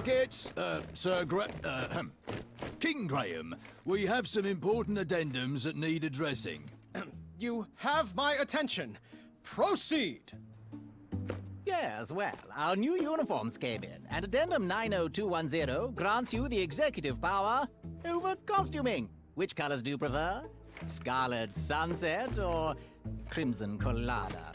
Rockets, King Graham, we have some important addendums that need addressing. You have my attention. Proceed! Yes, well, our new uniforms came in, and Addendum 90210 grants you the executive power over costuming. Which colors do you prefer? Scarlet Sunset or Crimson Colada?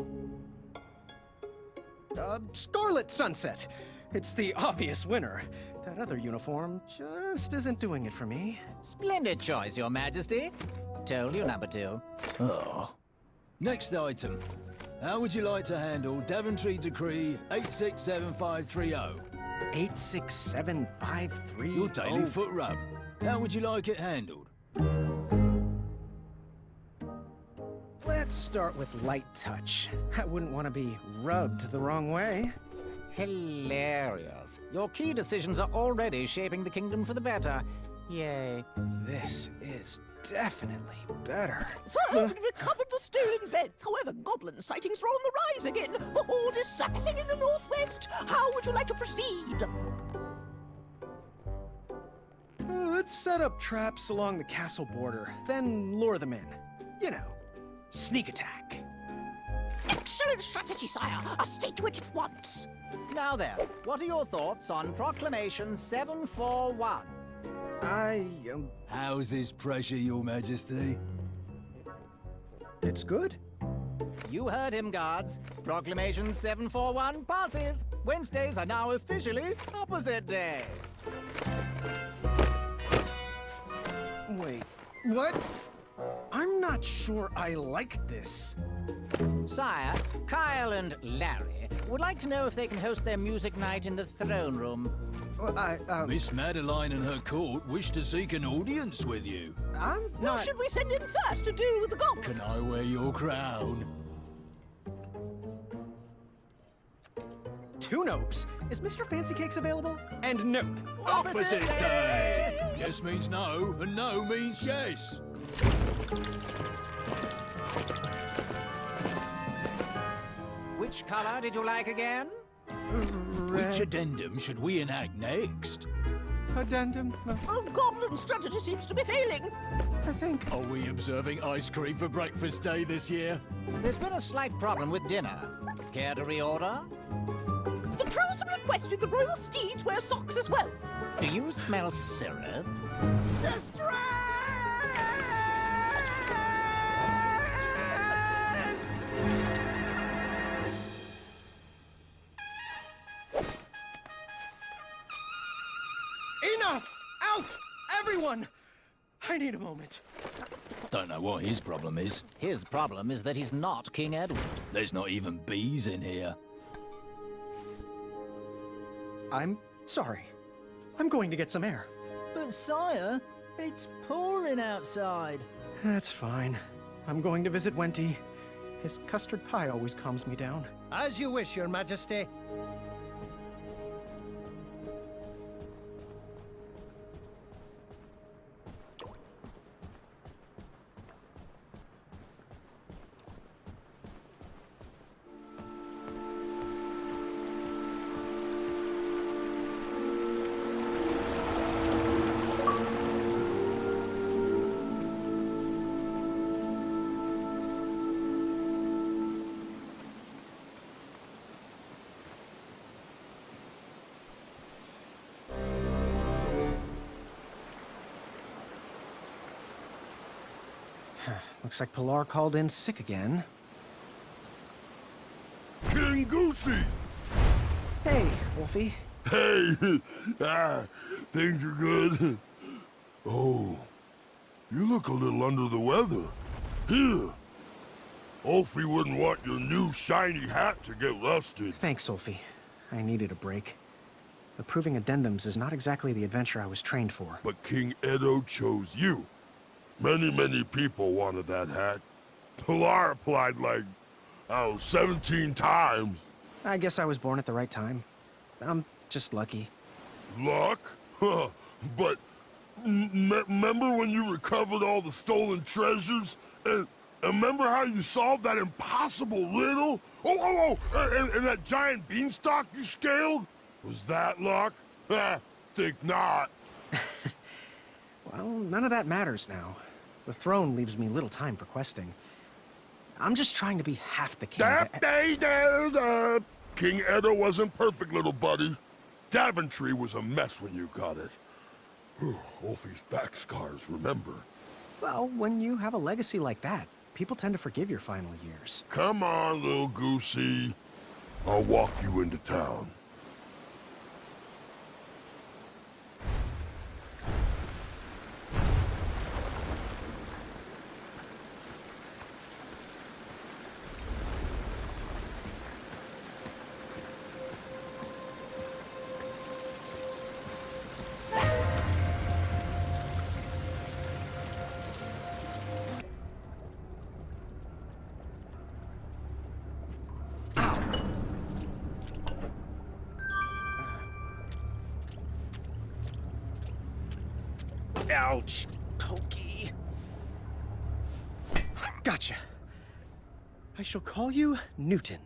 Scarlet Sunset. It's the obvious winner. That other uniform just isn't doing it for me. Splendid choice, Your Majesty. Told you, number 2. Oh. Next item. How would you like to handle Daventry Decree 867530? 86753. Your daily foot rub. How would you like it handled? Let's start with light touch. I wouldn't want to be rubbed the wrong way. Hilarious. Your key decisions are already shaping the kingdom for the better. Yay. This is definitely better. Sir, we recovered the stolen beds. However, goblin sightings are on the rise again. The horde is surfacing in the northwest. How would you like to proceed? Let's set up traps along the castle border, then lure them in. You know, sneak attack. Excellent strategy, sire. I'll stick to it at once. Now then, what are your thoughts on Proclamation 741? How's this pressure, Your Majesty? It's good. You heard him, guards. Proclamation 741 passes. Wednesdays are now officially opposite day. Wait, what? I'm not sure I like this. Sire, Kyle and Larry would like to know if they can host their music night in the throne room. Well, Miss Madeline and her court wish to seek an audience with you. I'm Who not... should we send in first to deal with the goblin? Can I wear your crown? 2 nopes. Is Mr. Fancy Cakes available? And nope. Opposite day! Yes means no, and no means yes. Which color did you like again? Which addendum should we enact next? Addendum? No, Oh, goblin strategy seems to be failing. I think... Are we observing ice cream for breakfast day this year? There's been a slight problem with dinner. Care to reorder? The trolls have requested the royal steeds wear socks as well. Do you smell syrup? Enough! Out! Everyone! I need a moment. Don't know what his problem is. His problem is that he's not King Edward. There's not even bees in here. I'm sorry. I'm going to get some air. But sire, it's pouring outside. That's fine. I'm going to visit Wenty. His custard pie always calms me down. As you wish, Your Majesty. Looks like Pilar called in sick again. King Goosey! Hey, Wolfie. Hey! Things are good. Oh, you look a little under the weather. Here. Wolfie wouldn't want your new shiny hat to get rusted. Thanks, Wolfie. I needed a break. Approving addendums is not exactly the adventure I was trained for. But King Edo chose you. Many people wanted that hat. Pilar applied like, 17 times. I guess I was born at the right time. I'm just lucky. Luck? Huh. But remember when you recovered all the stolen treasures? And remember how you solved that impossible riddle? And that giant beanstalk you scaled? Was that luck? Think not. Well, none of that matters now. The throne leaves me little time for questing. I'm just trying to be half the king. King Edda wasn't perfect, little buddy. Daventry was a mess when you got it. Ulfi's back scars, remember? Well, when you have a legacy like that, people tend to forgive your final years. Come on, little goosey. I'll walk you into town. Ouch, Toki. Gotcha. I shall call you Newton.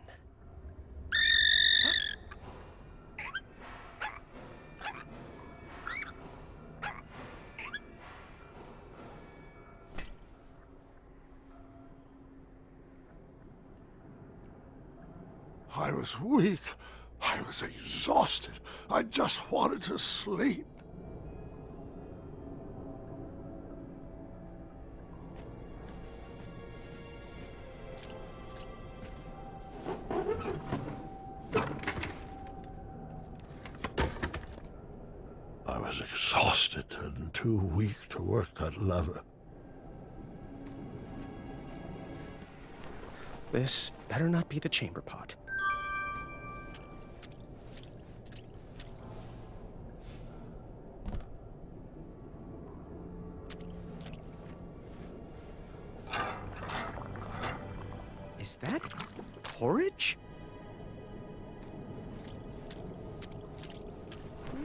I was weak. I was exhausted. I just wanted to sleep. I was exhausted and too weak to work that lever. This better not be the chamber pot. Is that porridge?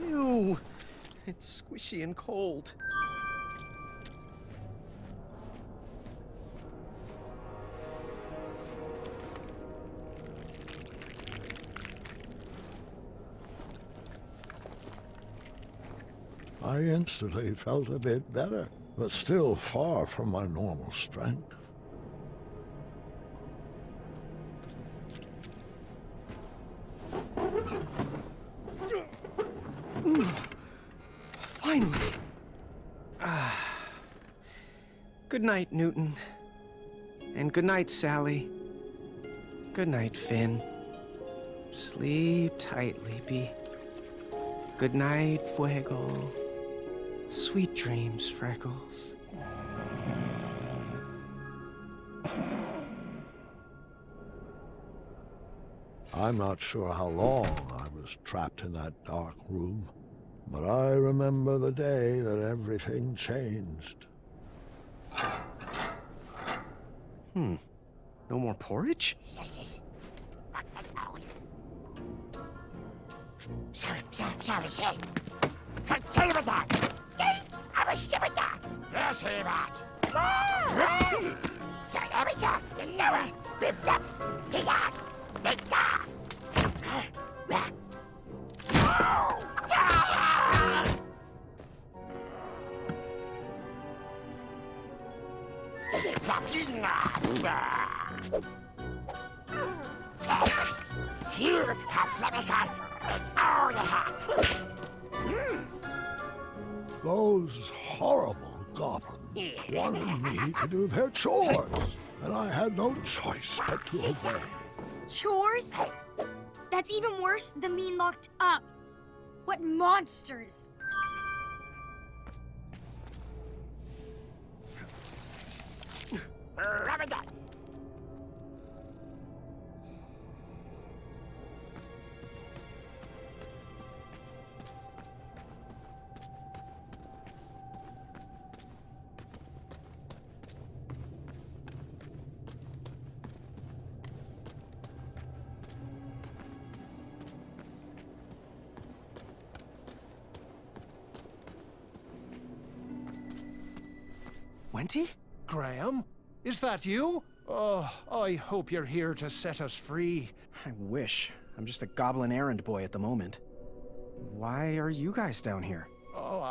Ew, it's squishy and cold. I instantly felt a bit better, but still far from my normal strength. Finally. Good night, Newton. And good night, Sally. Good night, Finn. Sleep tight, Leapy. Good night, Fuego. Sweet dreams, Freckles. I'm not sure how long I was trapped in that dark room, but I remember the day that everything changed. No more porridge? Those horrible goblins wanted me to do their chores, and I had no choice but to obey. Chores? That's even worse than being locked up. What monsters! Wenty? Graham? Is that you? Oh, I hope you're here to set us free. I wish. I'm just a goblin errand boy at the moment. Why are you guys down here? Oh,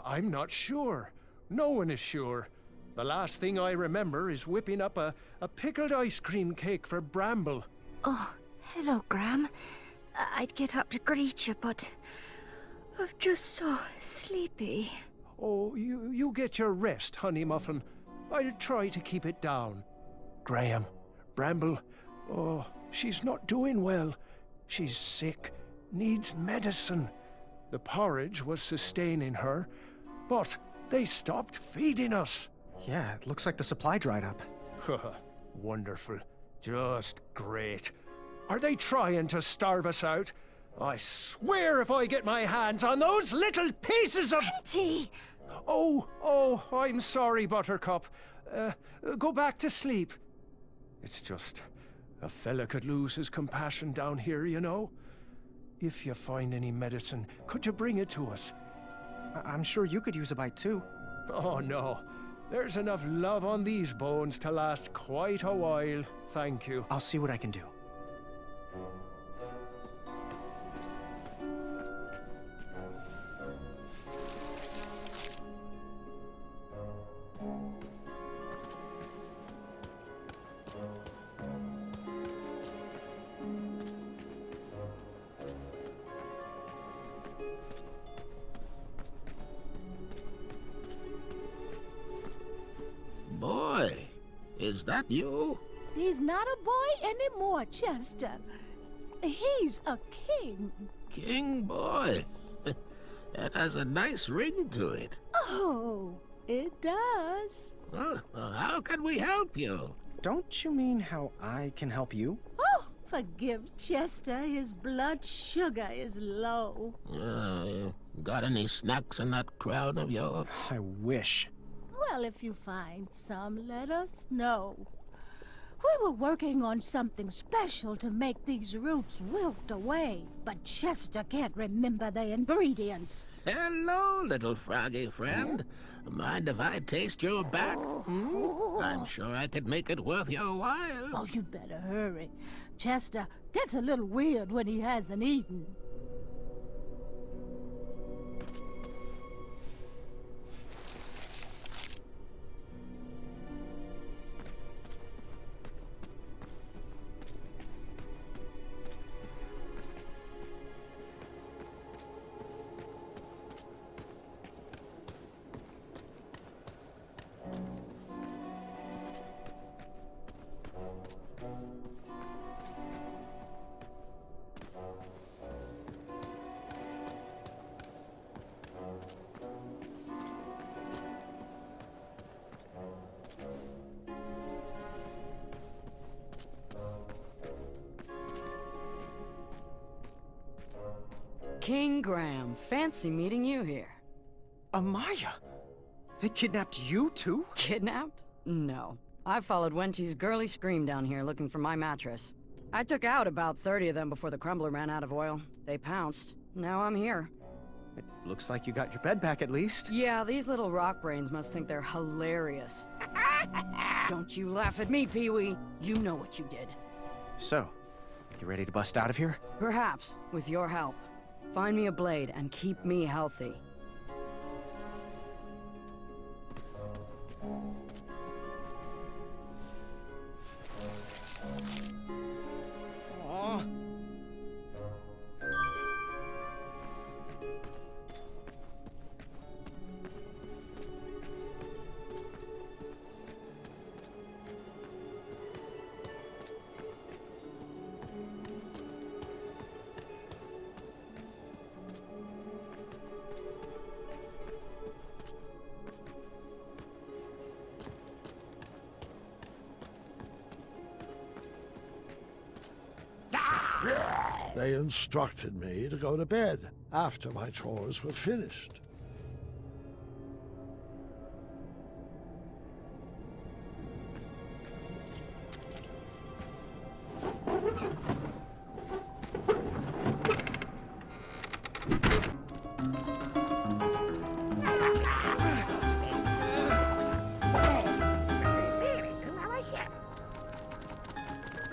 I'm not sure. No one is sure. The last thing I remember is whipping up a pickled ice cream cake for Bramble. Oh, hello, Graham. I'd get up to greet you, but I'm just so sleepy. Oh, you get your rest, Honey Muffin. I'll try to keep it down. Graham, Bramble, oh, she's not doing well. She's sick, needs medicine. The porridge was sustaining her, but they stopped feeding us. Yeah, it looks like the supply dried up. Wonderful. Just great. Are they trying to starve us out? I swear if I get my hands on those little pieces of... Auntie! Oh, I'm sorry, Buttercup. Go back to sleep. It's just... a fella could lose his compassion down here, you know? If you find any medicine, could you bring it to us? I'm sure you could use a bite too. Oh, no. There's enough love on these bones to last quite a while, thank you. I'll see what I can do. Boy, is that you? He's not a boy anymore, Chester. He's a king. King Boy. That has a nice ring to it. Oh, it does. Well, how can we help you? Don't you mean how I can help you? Oh, forgive Chester. His blood sugar is low. Got any snacks in that crown of yours? I wish. Well, if you find some, let us know. We were working on something special to make these roots wilt away, but Chester can't remember the ingredients. Hello, little froggy friend. Mind if I taste your back? I'm sure I could make it worth your while. Oh, you better hurry. Chester gets a little weird when he hasn't eaten. King Graham, fancy meeting you here. Amaya? They kidnapped you too? Kidnapped? No. I followed Wenty's girly scream down here looking for my mattress. I took out about 30 of them before the crumbler ran out of oil. They pounced. Now I'm here. It looks like you got your bed back at least. Yeah, these little rock brains must think they're hilarious. Don't you laugh at me, Pee-wee. You know what you did. So, you ready to bust out of here? Perhaps, with your help. Find me a blade and keep me healthy. They instructed me to go to bed after my chores were finished.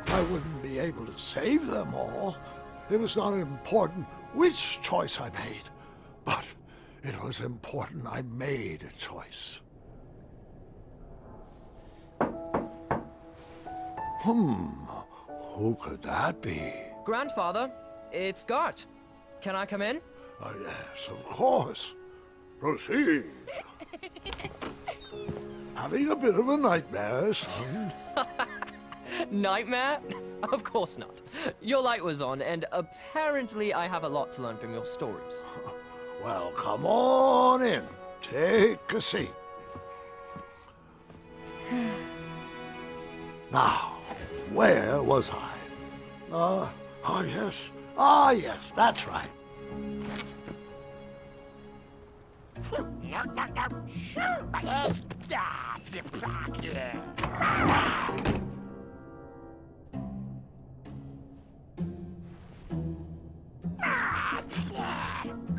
I wouldn't be able to save them all, It was not important which choice I made, but it was important I made a choice. Who could that be? Grandfather, it's Gart. Can I come in? Yes, of course. Proceed. Having a bit of a nightmare, son? Nightmare? Of course not. Your light was on, and apparently I have a lot to learn from your stories. Well, come on in. Take a seat. Now, where was I? Yes. Yes, that's right. For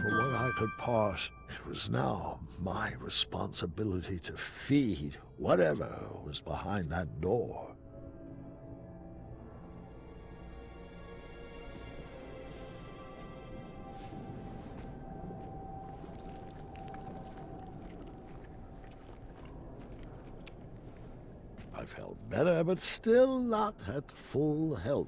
what I could pass, it was now my responsibility to feed whatever was behind that door. I felt better, but still not at full health.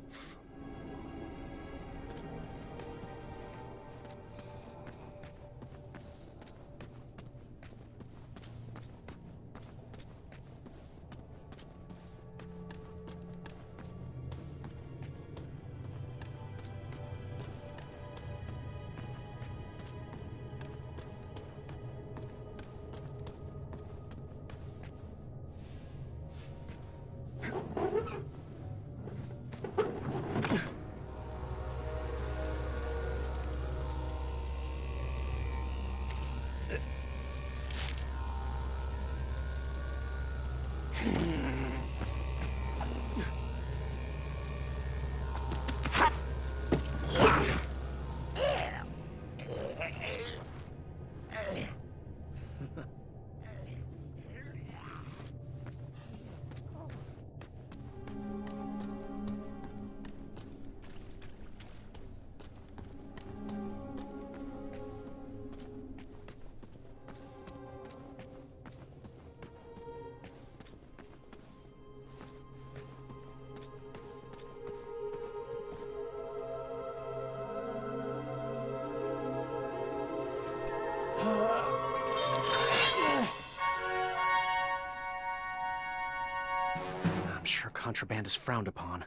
I'm sure contraband is frowned upon.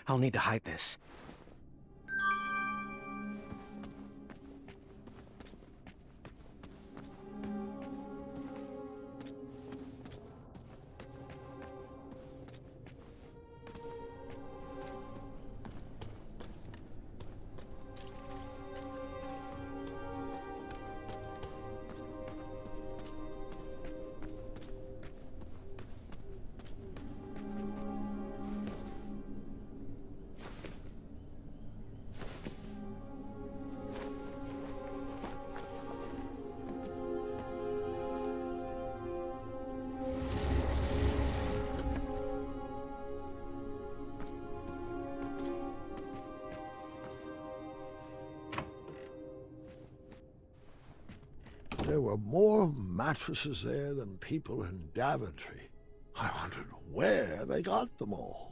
I'll need to hide this. There were more mattresses there than people in Daventry. I wondered where they got them all.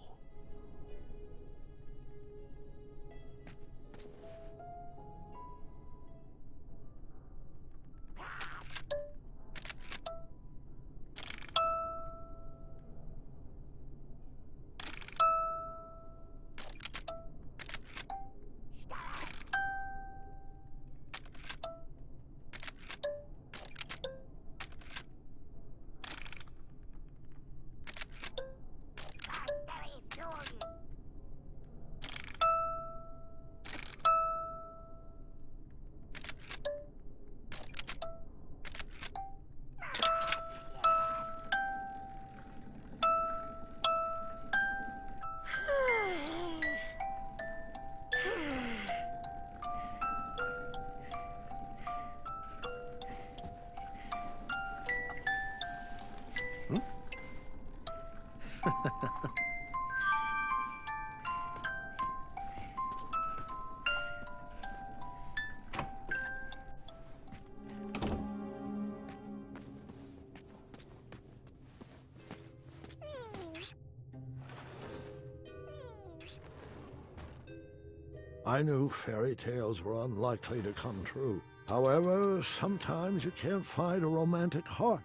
I knew fairy tales were unlikely to come true. However, sometimes you can't find a romantic heart.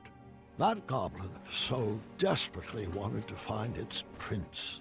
That goblin so desperately wanted to find its prince.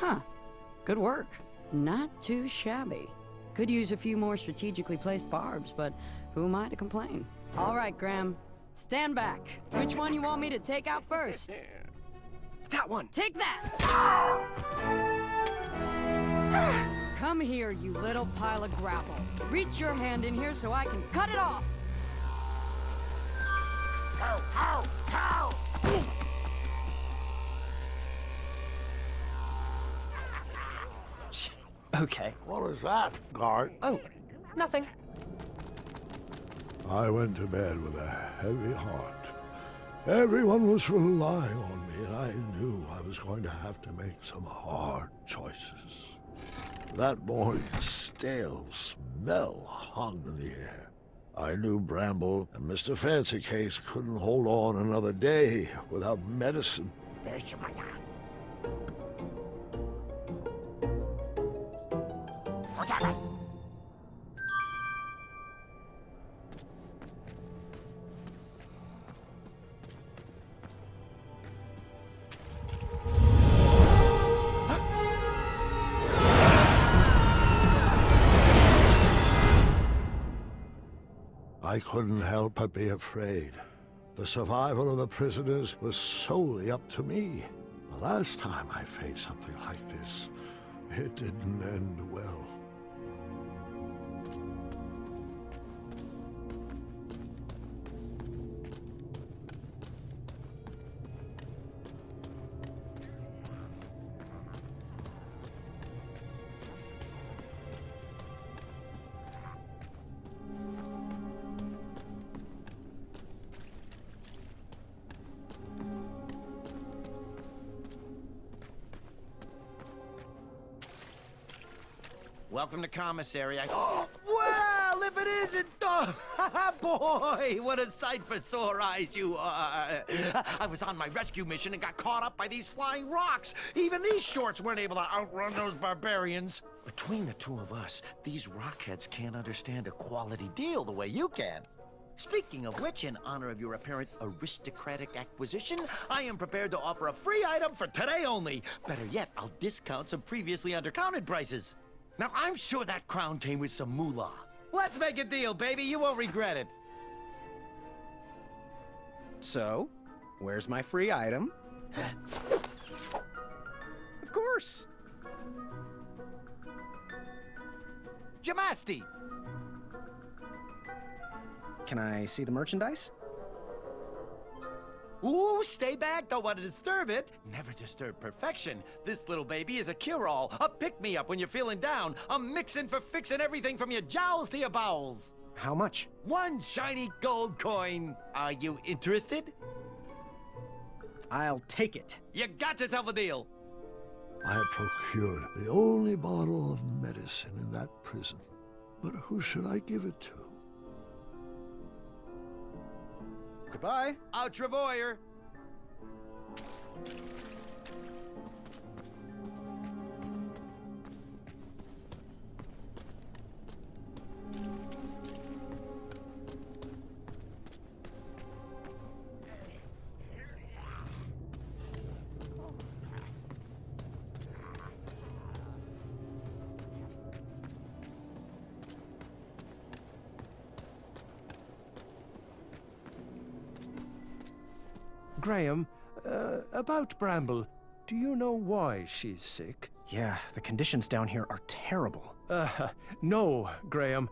Huh. Good work. Not too shabby. Could use a few more strategically placed barbs, but who am I to complain? All right, Graham. Stand back. Which one you want me to take out first? That one! Take that! Come here, you little pile of gravel. Reach your hand in here so I can cut it off! Ow! Ow! Ow! Okay. What was that, guard? Oh, nothing. I went to bed with a heavy heart. Everyone was relying on me, and I knew I was going to have to make some hard choices. That morning, stale smell hung in the air. I knew Bramble and Mr. Fancy Case couldn't hold on another day without medicine. I couldn't help but be afraid. The survival of the prisoners was solely up to me. The last time I faced something like this, it didn't end well. Welcome to commissary. Well, if it isn't... Oh, boy, what a sight for sore eyes you are. I was on my rescue mission and got caught up by these flying rocks. Even these shorts weren't able to outrun those barbarians. Between the two of us, these rockheads can't understand a quality deal the way you can. Speaking of which, in honor of your apparent aristocratic acquisition, I am prepared to offer a free item for today only. Better yet, I'll discount some previously undercounted prices. Now, I'm sure that crown came with some moolah. Let's make a deal, baby. You won't regret it. So, where's my free item? Of course. Jamasti! Can I see the merchandise? Ooh, stay back, don't want to disturb it. Never disturb perfection. This little baby is a cure-all, a pick-me-up when you're feeling down, a mixin' for fixing everything from your jowls to your bowels. How much? 1 shiny gold coin. Are you interested? I'll take it. You got yourself a deal. I have procured the only bottle of medicine in that prison. But who should I give it to? Goodbye. Out Travoyer. Graham, about Bramble, do you know why she's sick? Yeah, the conditions down here are terrible. No, Graham.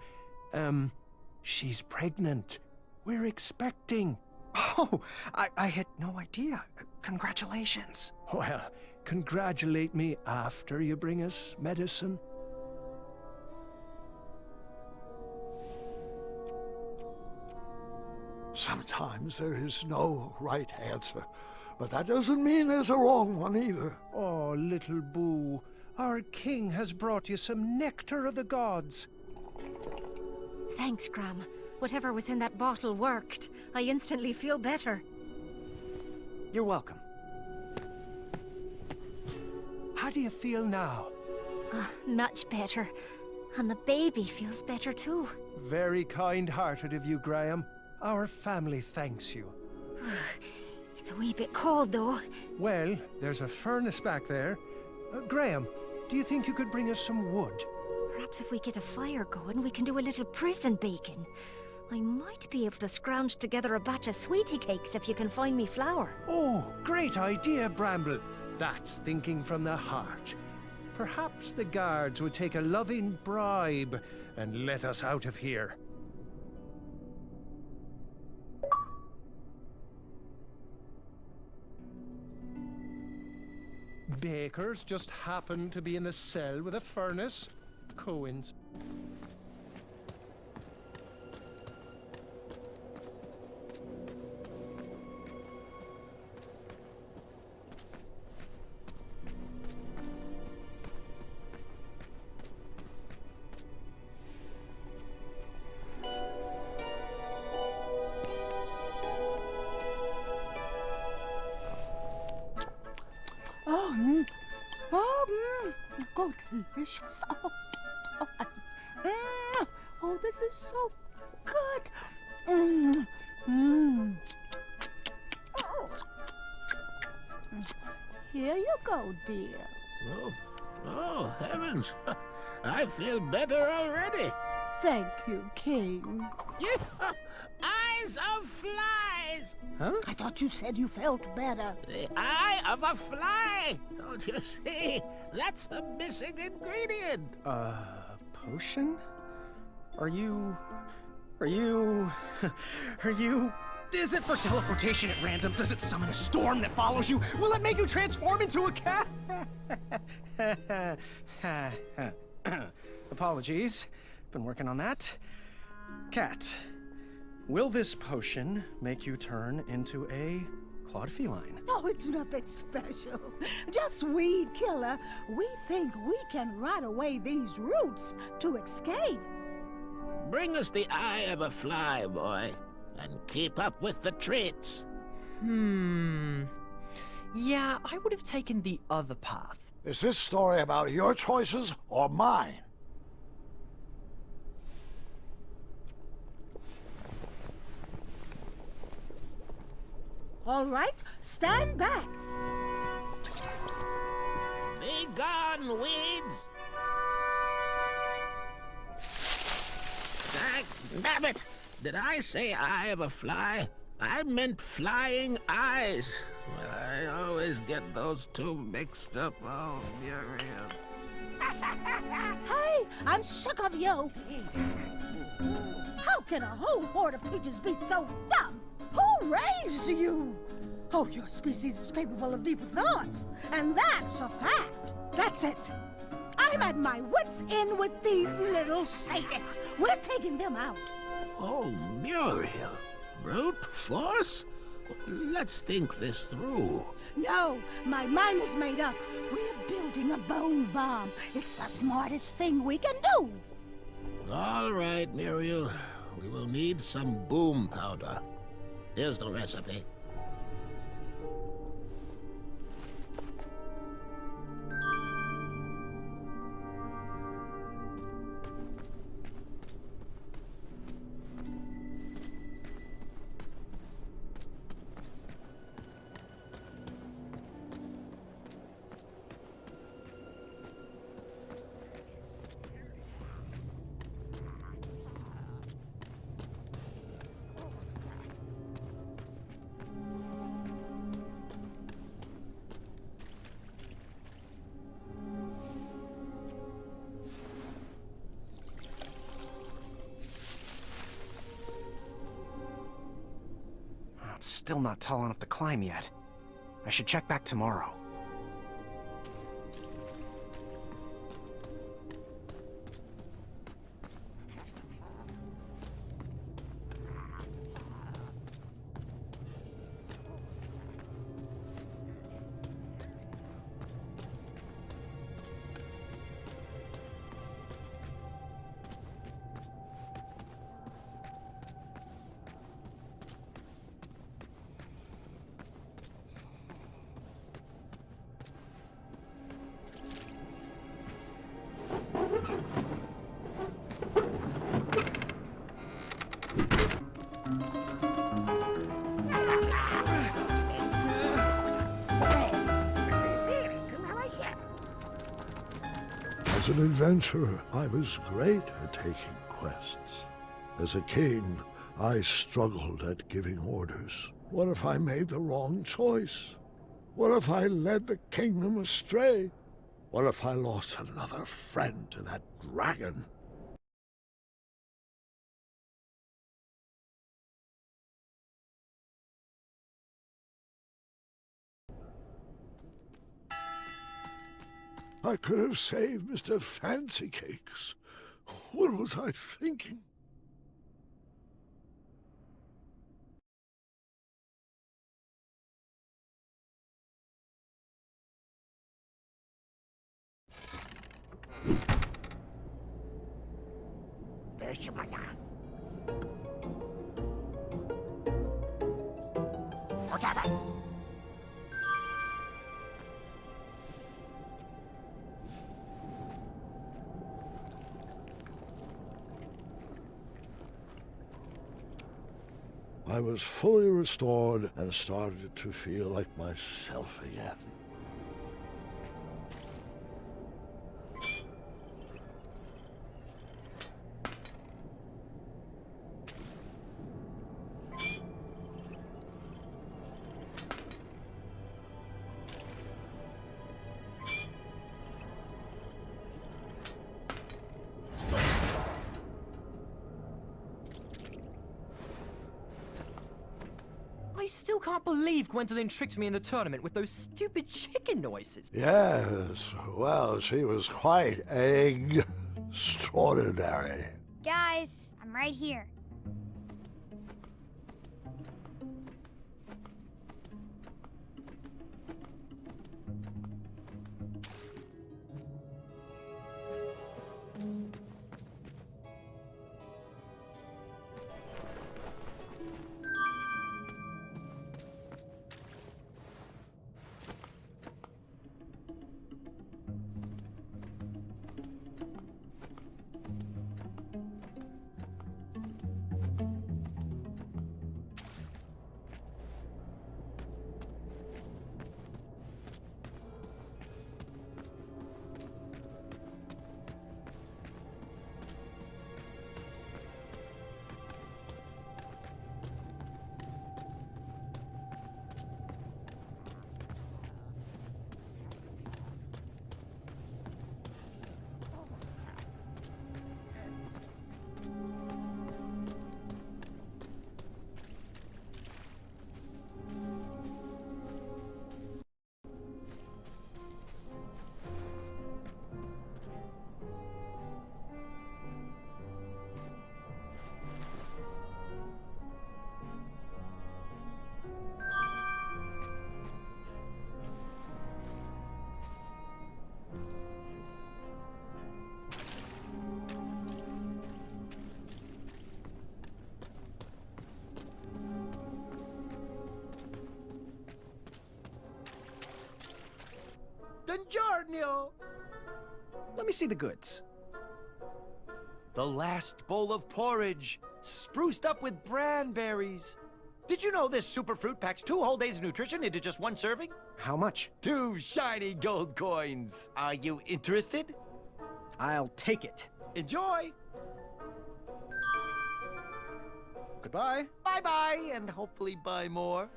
She's pregnant. We're expecting. Oh, I had no idea. Congratulations. Well, congratulate me after you bring us medicine. Sometimes there is no right answer, but that doesn't mean there's a wrong one either. Oh, little Boo, our king has brought you some nectar of the gods. Thanks, Gram. Whatever was in that bottle worked. I instantly feel better. You're welcome. How do you feel now? Much better. And the baby feels better too. Very kind-hearted of you, Graham. Our family thanks you. It's a wee bit cold, though. Well, there's a furnace back there. Graham, do you think you could bring us some wood? Perhaps if we get a fire going, we can do a little prison baking. I might be able to scrounge together a batch of sweetie cakes if you can find me flour. Oh, great idea, Bramble. That's thinking from the heart. Perhaps the guards would take a loving bribe and let us out of here. Bakers just happen to be in the cell with a furnace. Coincidence. Oh, delicious. Oh, this is so good. Here you go, dear. Oh, heavens. I feel better already. Thank you, King. Eyes of flies! Huh? I thought you said you felt better. The eye of a fly! Don't you see? That's the missing ingredient. Potion? Are you... Is it for teleportation at random? Does it summon a storm that follows you? Will it make you transform into a cat? Apologies. Been working on that. Cat, will this potion make you turn into a clawed feline? No, it's nothing special. Just weed killer. We think we can rot away these roots to escape. Bring us the eye of a fly, boy, and keep up with the treats. Yeah, I would have taken the other path. Is this story about your choices or mine? All right, stand back. Be gone, weeds! Nabbit! Did I say eye of a fly? I meant flying eyes. I always get those two mixed up. Oh, Muriel. Hey, I'm sick of you! How can a whole horde of creatures be so dumb? Who raised you? Oh, your species is capable of deeper thoughts, and that's a fact. That's it. I'm at my wits' end with these little sadists. We're taking them out. Oh, Muriel. Brute force? Let's think this through. No, my mind is made up. We're building a bone bomb. It's the smartest thing we can do. All right, Muriel. We will need some boom powder. Here's the recipe. It's still not tall enough to climb yet. I should check back tomorrow. As an adventurer, I was great at taking quests. As a king, I struggled at giving orders. What if I made the wrong choice? What if I led the kingdom astray? What if I lost another friend to that dragon? I could have saved Mr. Fancy Cakes. What was I thinking? I was fully restored and started to feel like myself again. I still can't believe Gwendolyn tricked me in the tournament with those stupid chicken noises. Yes, well, she was quite extraordinary. Guys, I'm right here. Buongiorno! Let me see the goods. The last bowl of porridge, spruced up with branberries. Did you know this super fruit packs 2 whole days of nutrition into just 1 serving? How much? 2 shiny gold coins. Are you interested? I'll take it. Enjoy! Goodbye. Bye-bye, and hopefully buy more.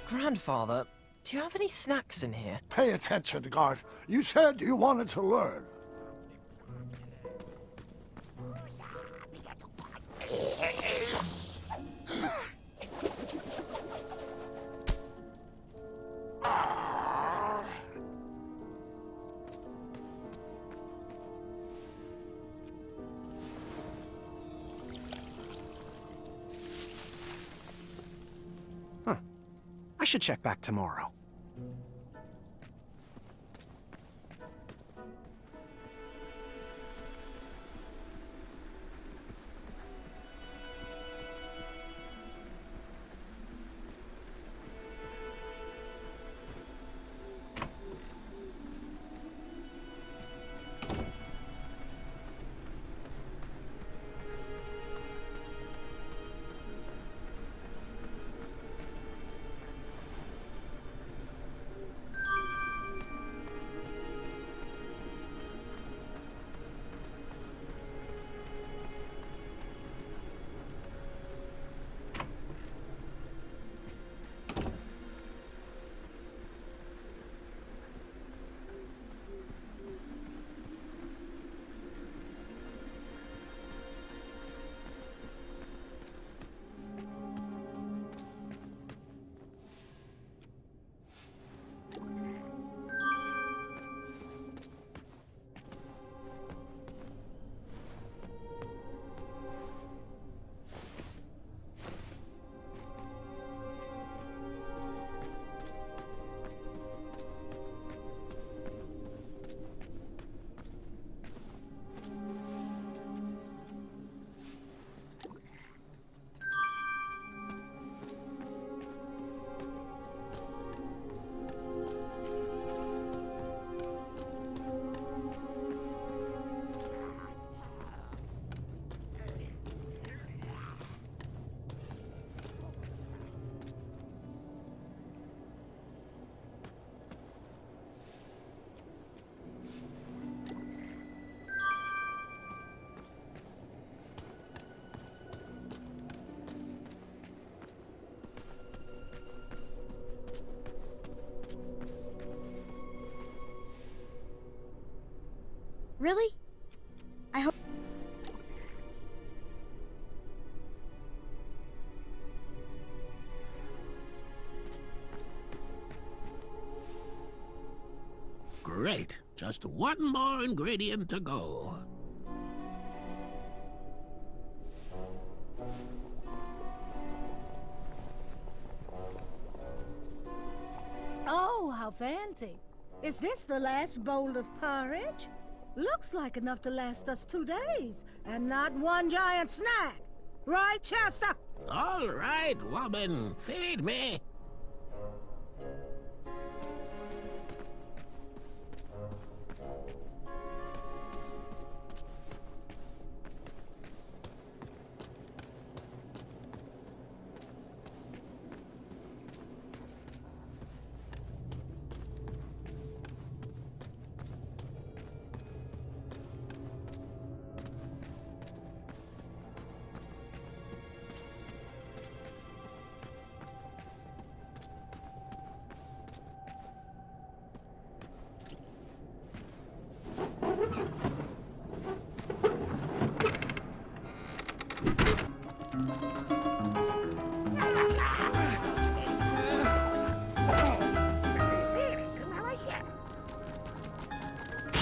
Grandfather, do you have any snacks in here? Pay attention, guard. You said you wanted to learn. I should check back tomorrow. Really? I hope... Great. Just 1 more ingredient to go. Oh, how fancy. Is this the last bowl of porridge? Looks like enough to last us 2 days, and not 1 giant snack. Right, Chester? All right, woman. Feed me.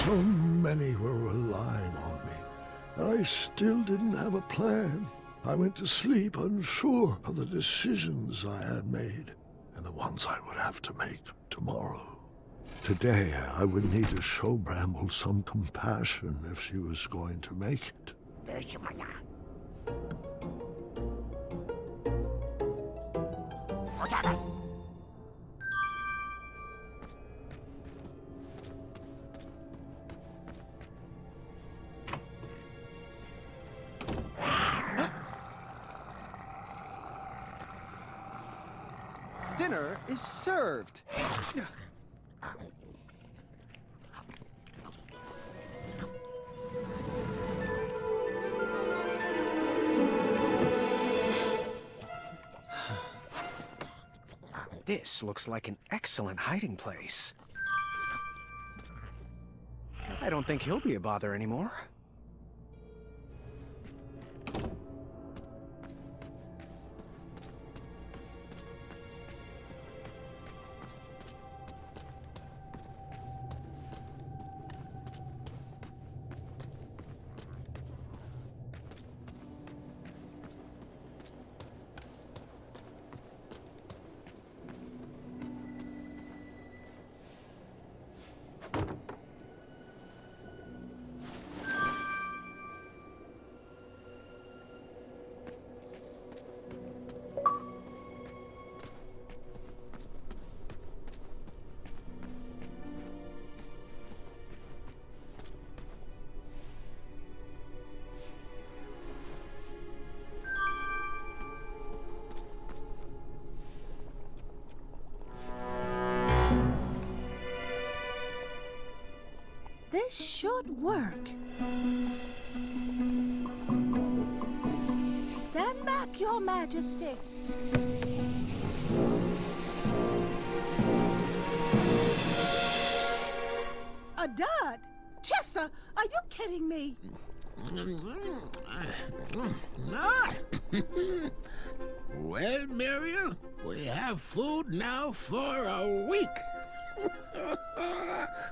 So many were relying on me, and I still didn't have a plan. I went to sleep unsure of the decisions I had made, and the ones I would have to make tomorrow. Today, I would need to show Bramble some compassion if she was going to make it. Dinner is served. This looks like an excellent hiding place. I don't think he'll be a bother anymore. This should work. Stand back, Your Majesty. A dud? Chester, are you kidding me? Not. Well, Muriel, we have food now for a week.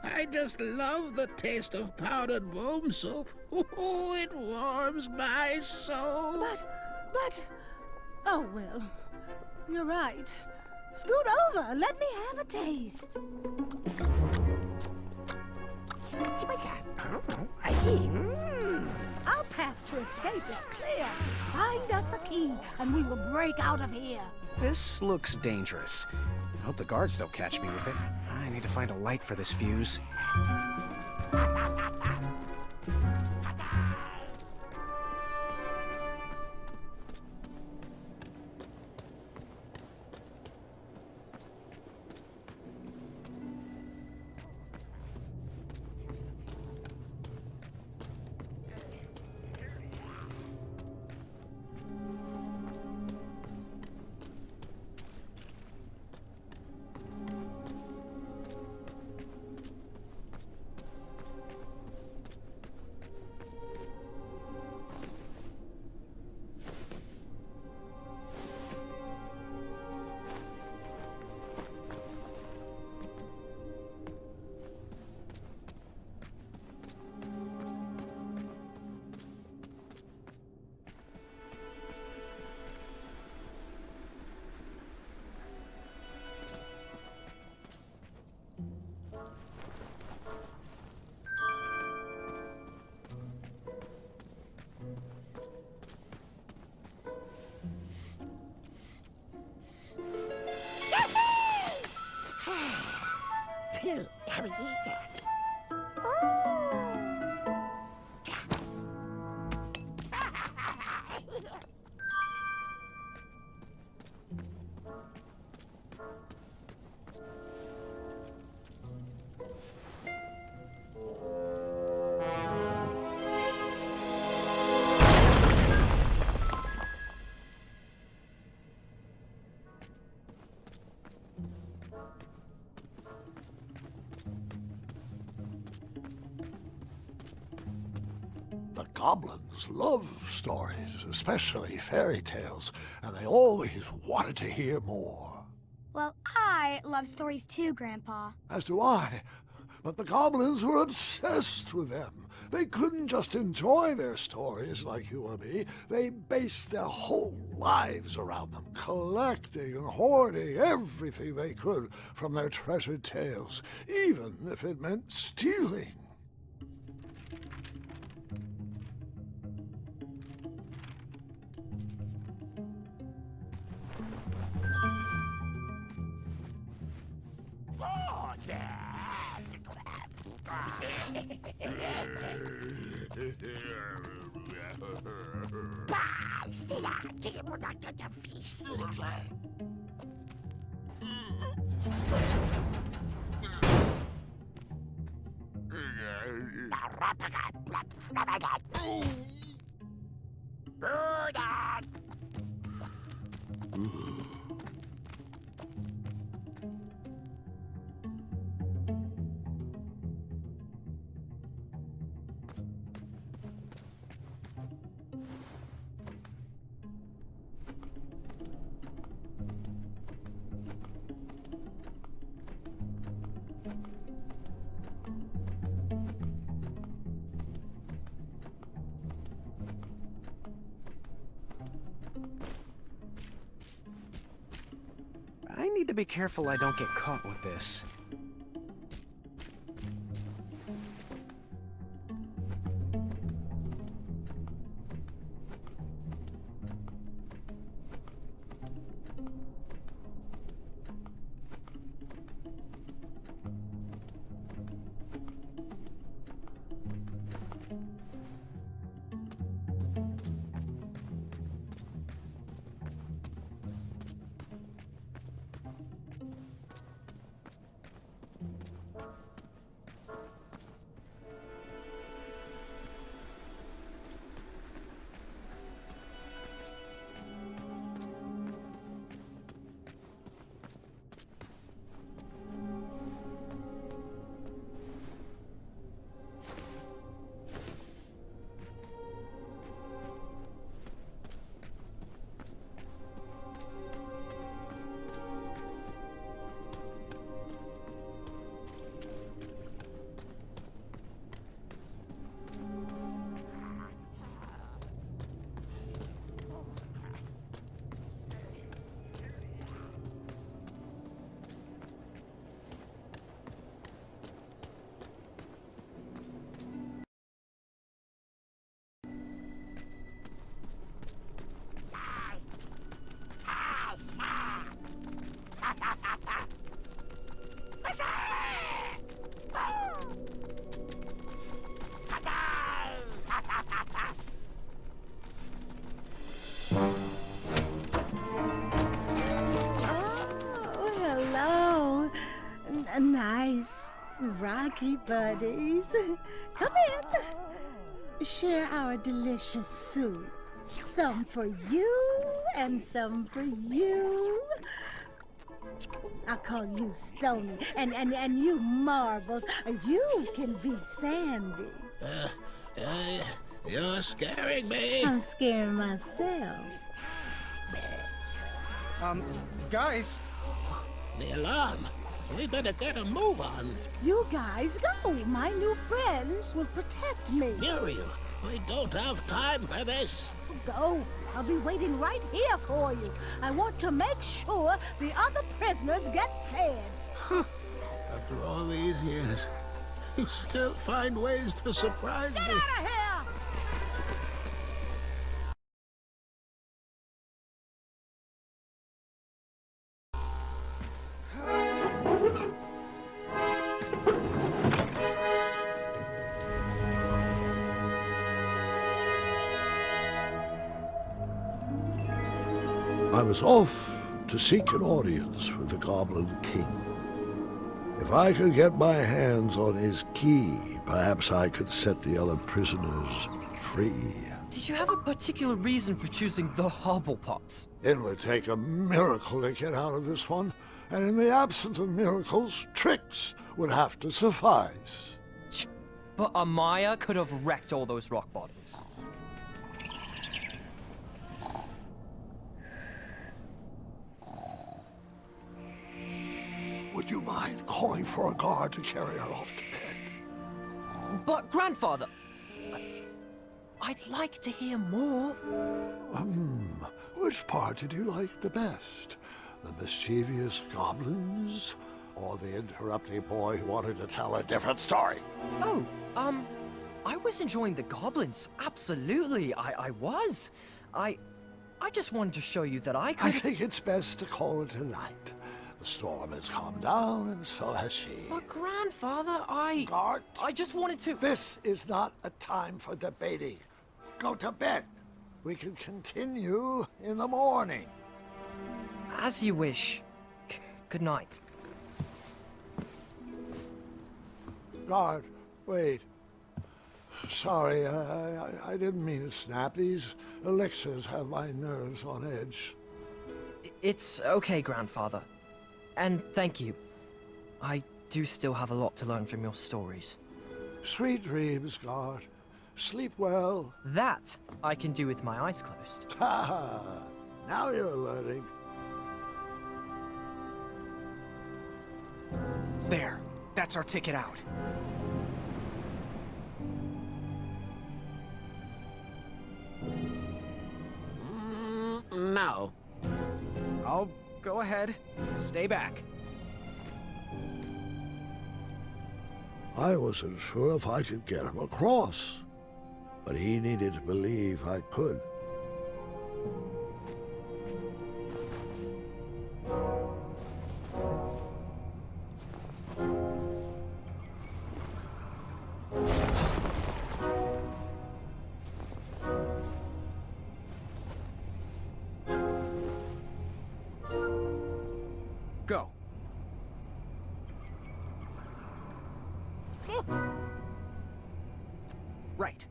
I just love the taste of powdered worm soup. Oh, it warms my soul. But... Oh, well, you're right. Scoot over. Let me have a taste. Our path to escape is clear. Find us a key, and we will break out of here. This looks dangerous. I hope the guards don't catch me with it. I need to find a light for this fuse. Goblins love stories, especially fairy tales, and they always wanted to hear more. Well, I love stories too, Grandpa. As do I. but the goblins were obsessed with them. They couldn't just enjoy their stories like you or me. They based their whole lives around them, collecting and hoarding everything they could from their treasured tales, even if it meant stealing. I need to be careful I don't get caught with this. Nice, rocky buddies. Come in. Share our delicious soup. Some for you and some for you. I'll call you Stony and you Marbles. You can be Sandy. You're scaring me. I'm scaring myself. Guys. The alarm. We better get a move on. You guys go. My new friends will protect me. Muriel, we don't have time for this. Go. I'll be waiting right here for you. I want to make sure the other prisoners get fed. After all these years, you still find ways to surprise me. Get out of here! I was off to seek an audience with the Goblin King. If I could get my hands on his key, perhaps I could set the other prisoners free. Did you have a particular reason for choosing the Hobblepots? It would take a miracle to get out of this one, and in the absence of miracles, tricks would have to suffice. But Amaya could have wrecked all those rock bottoms. Would you mind calling for a guard to carry her off to bed? But, Grandfather, I'd like to hear more. Which part did you like the best? The mischievous goblins? Or the interrupting boy who wanted to tell a different story? Oh, I was enjoying the goblins. Absolutely, I was. I just wanted to show you that I could... I think it's best to call it a night. The storm has calmed down, and so has she. But, Grandfather, Guard! I just wanted to... This is not a time for debating. Go to bed. We can continue in the morning. As you wish. Good night. Guard, wait. Sorry, I didn't mean to snap. These elixirs have my nerves on edge. It's okay, Grandfather. And thank you. I do still have a lot to learn from your stories. Sweet dreams, Guard. Sleep well. That I can do with my eyes closed. Ha! Now you're learning. There. That's our ticket out. No. Oh, go ahead. Stay back. I wasn't sure if I could get him across, but he needed to believe I could. Go. Right.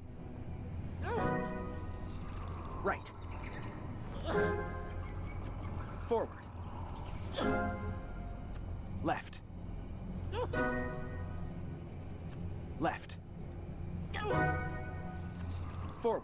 Right. Forward. Left. Left. Forward.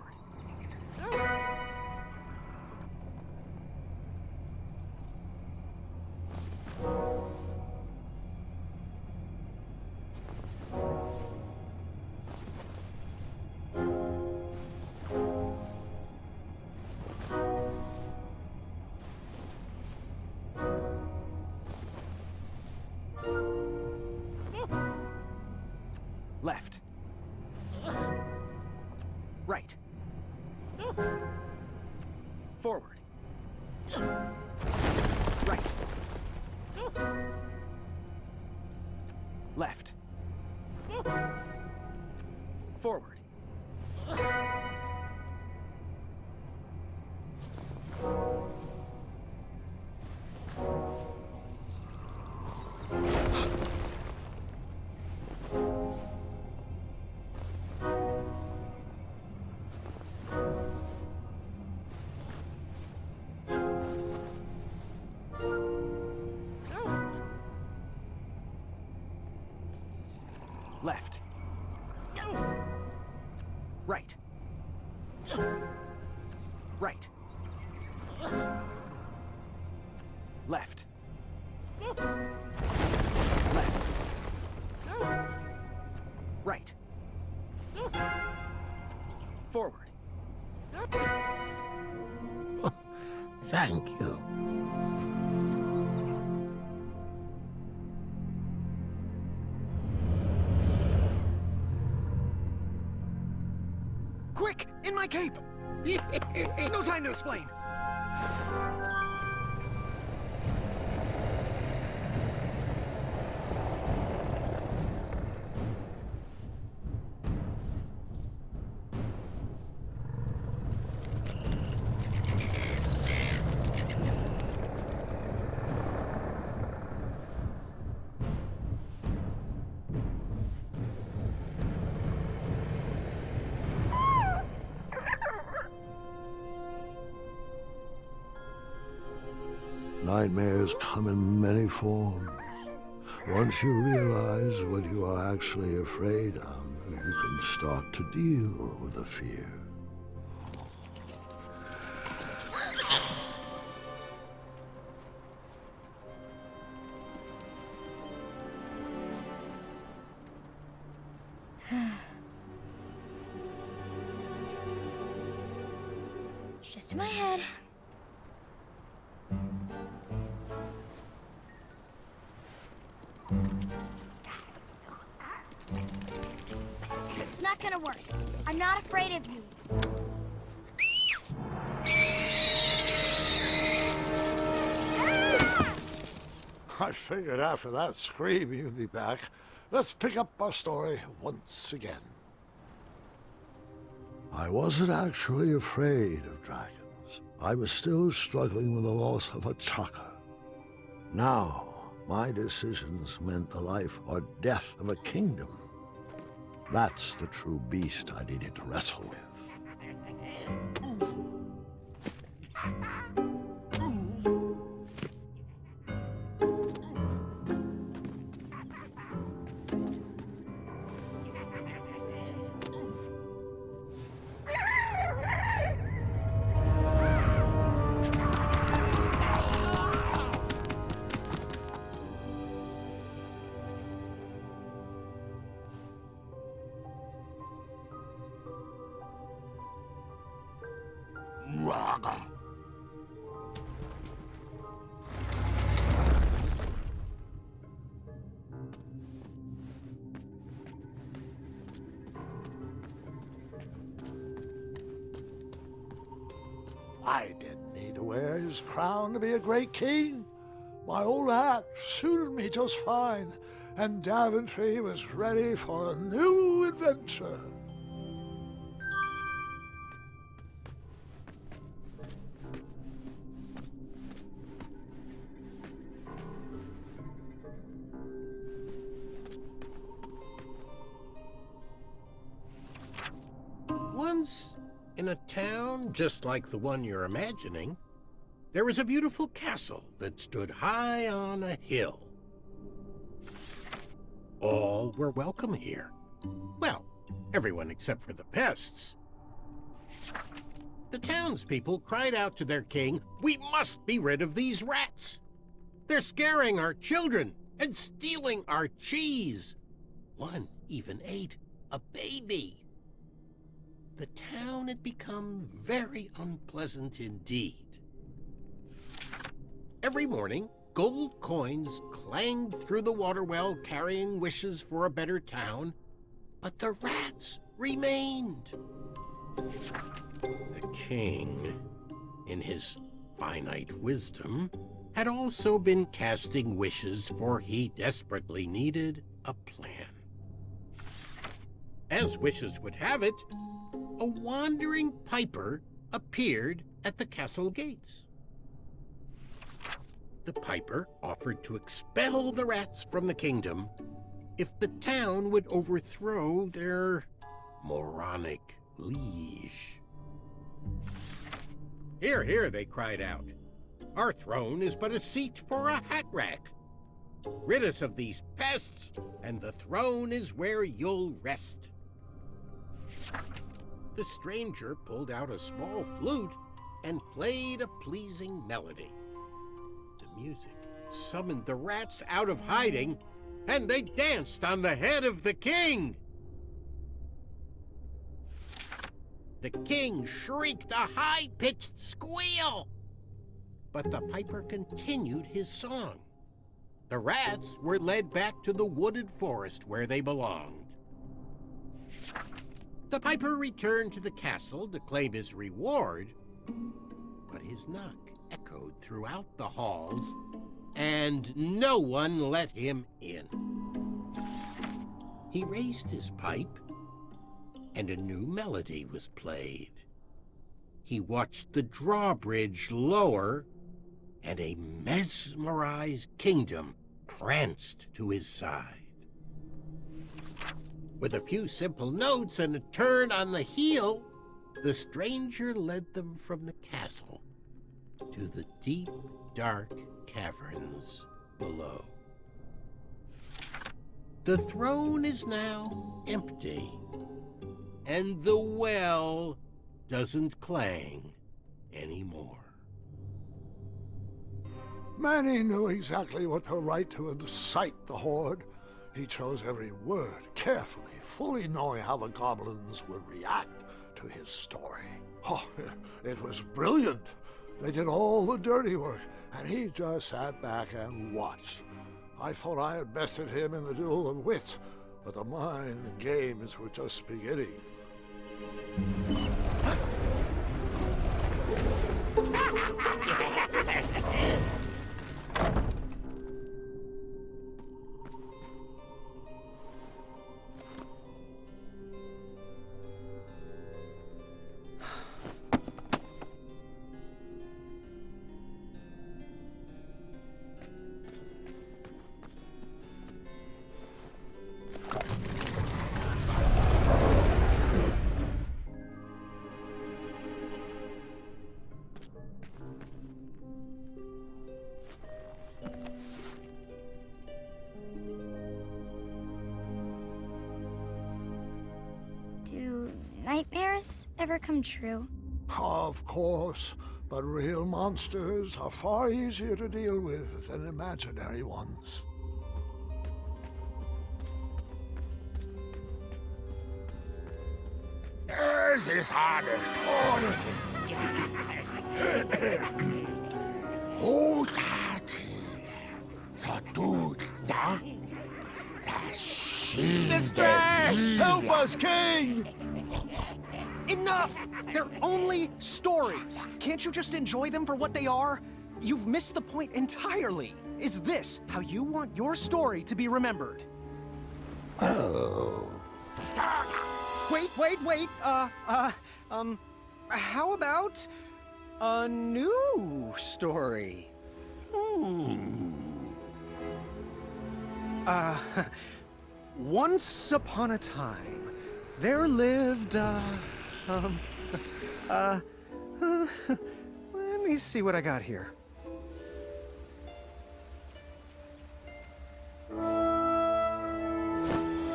Left. Right. Forward. Right. Left. Forward. Left. Right. Right. Left. Left. Right. Forward. Thank you. Quick! In my cape! No time to explain. Nightmares come in many forms. Once you realize what you are actually afraid of, you can start to deal with the fear. It's just in my head. It's not gonna work. I'm not afraid of you. I figured after that scream you'd be back. Let's pick up our story once again. I wasn't actually afraid of dragons. I was still struggling with the loss of a chakra. Now, my decisions meant the life or death of a kingdom. That's the true beast I needed to wrestle with. I didn't need to wear his crown to be a great king. My old hat suited me just fine, and Daventry was ready for a new adventure. Once, in a town just like the one you're imagining, there was a beautiful castle that stood high on a hill. All were welcome here. Well, everyone except for the pests. The townspeople cried out to their king, "We must be rid of these rats! They're scaring our children and stealing our cheese! One even ate a baby!" The town had become very unpleasant indeed. Every morning, gold coins clanged through the water well carrying wishes for a better town, but the rats remained. The king, in his finite wisdom, had also been casting wishes, for he desperately needed a plan. As wishes would have it, a wandering piper appeared at the castle gates. The piper offered to expel the rats from the kingdom if the town would overthrow their moronic liege. "Hear, hear," they cried out. "Our throne is but a seat for a hat rack. Rid us of these pests, and the throne is where you'll rest." The stranger pulled out a small flute and played a pleasing melody. The music summoned the rats out of hiding, and they danced on the head of the king. The king shrieked a high-pitched squeal, but the piper continued his song. The rats were led back to the wooded forest where they belonged. The piper returned to the castle to claim his reward, but his knock echoed throughout the halls, and no one let him in. He raised his pipe, and a new melody was played. He watched the drawbridge lower, and a mesmerized kingdom pranced to his side. With a few simple notes and a turn on the heel, the stranger led them from the castle to the deep, dark caverns below. The throne is now empty, and the well doesn't clang anymore. Manny knew exactly what to write to incite the horde. He chose every word carefully, fully knowing how the goblins would react to his story. Oh, it was brilliant. They did all the dirty work, and he just sat back and watched. I thought I had bested him in the duel of wits, but the mind games were just beginning. Do nightmares ever come true? Of course, but real monsters are far easier to deal with than imaginary ones. Es ist alles toll. Distress! Help us, King! Enough! They're only stories. Can't you just enjoy them for what they are? You've missed the point entirely. Is this how you want your story to be remembered? Oh. Wait. How about a new story? Once upon a time, there lived, let me see what I got here.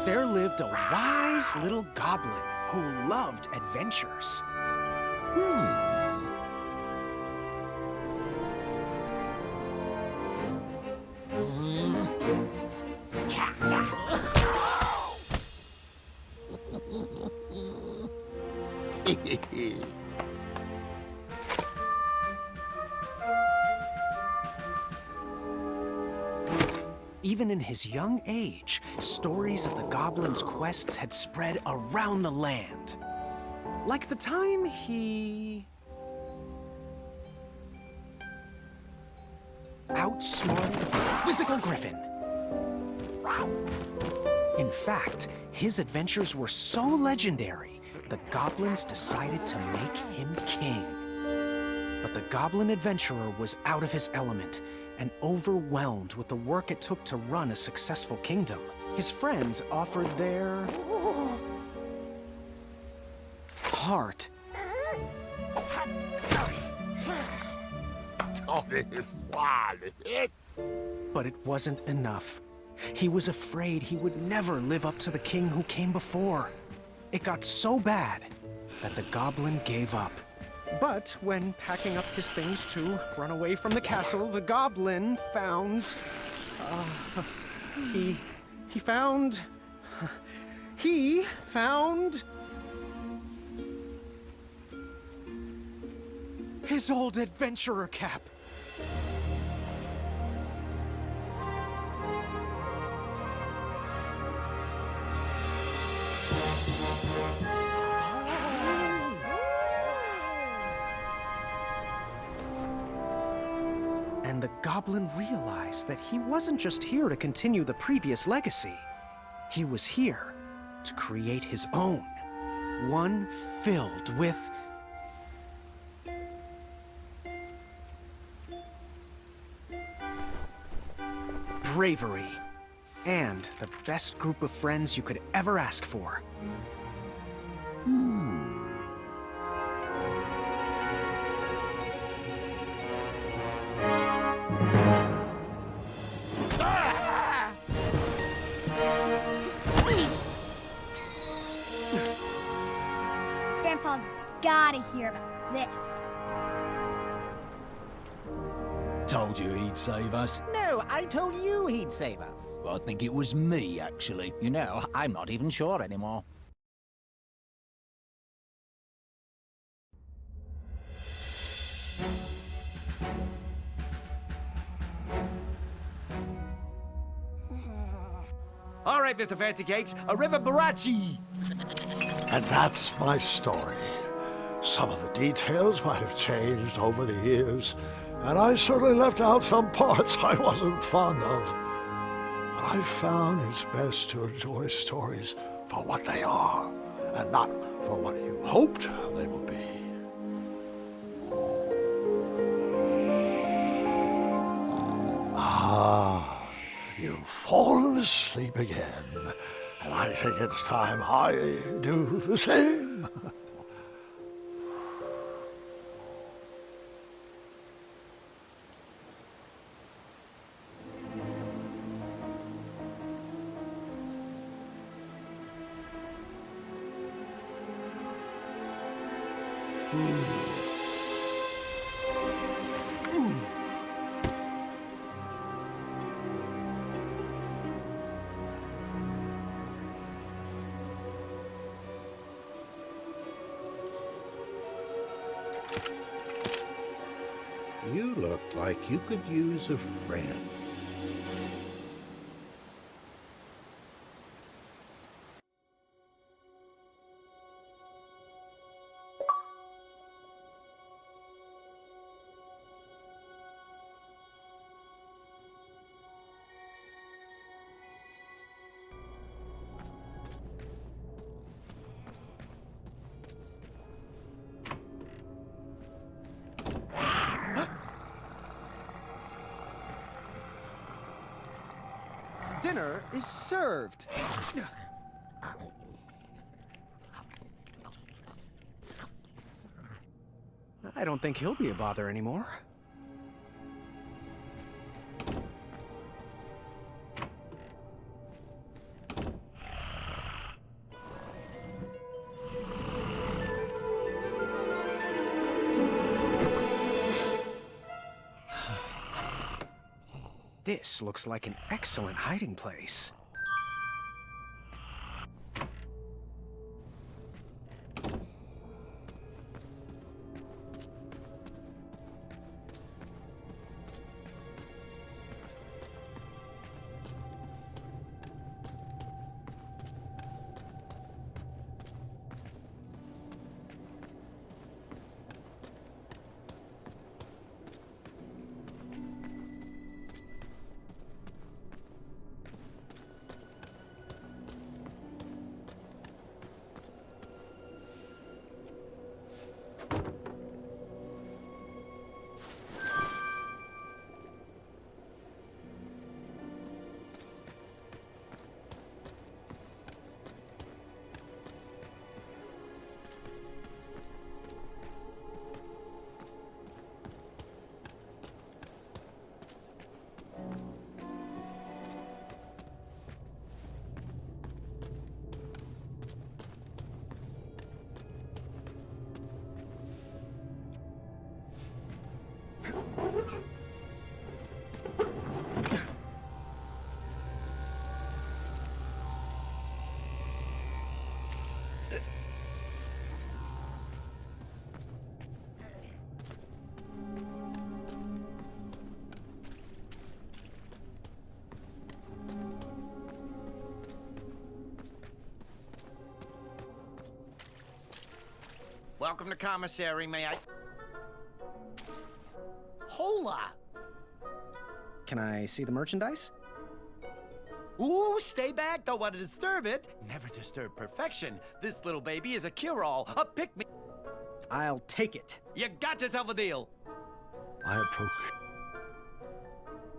There lived a wise little goblin who loved adventures. Even in his young age, stories of the goblin's quests had spread around the land. Like the time he outsmarted a quizzical griffin. In fact, his adventures were so legendary, the goblins decided to make him king. But the goblin adventurer was out of his element and overwhelmed with the work it took to run a successful kingdom. His friends offered their heart. But it wasn't enough. He was afraid he would never live up to the king who came before. It got so bad that the goblin gave up. But when packing up his things to run away from the castle, the goblin found... He found... his old adventurer cap. And the goblin realized that he wasn't just here to continue the previous legacy. He was here to create his own. One filled with... bravery. And the best group of friends you could ever ask for. Grandpa's gotta hear about this. Told you he'd save us. No, I told you he'd save us. I think it was me, actually. You know, I'm not even sure anymore. All right, Mr. Fancy Cakes, a river barachi. And that's my story. Some of the details might have changed over the years, and I certainly left out some parts I wasn't fond of. But I found it's best to enjoy stories for what they are, and not for what you hoped they would be. Ah, you've fallen asleep again, and I think it's time I do the same. You look like you could use a friend. Dinner is served. I don't think he'll be a bother anymore. This looks like an excellent hiding place. Welcome to Commissary, may I... Hola! Can I see the merchandise? Ooh, stay back, don't want to disturb it. Never disturb perfection. This little baby is a cure-all, a pick-me... I'll take it. You got yourself a deal. I approach.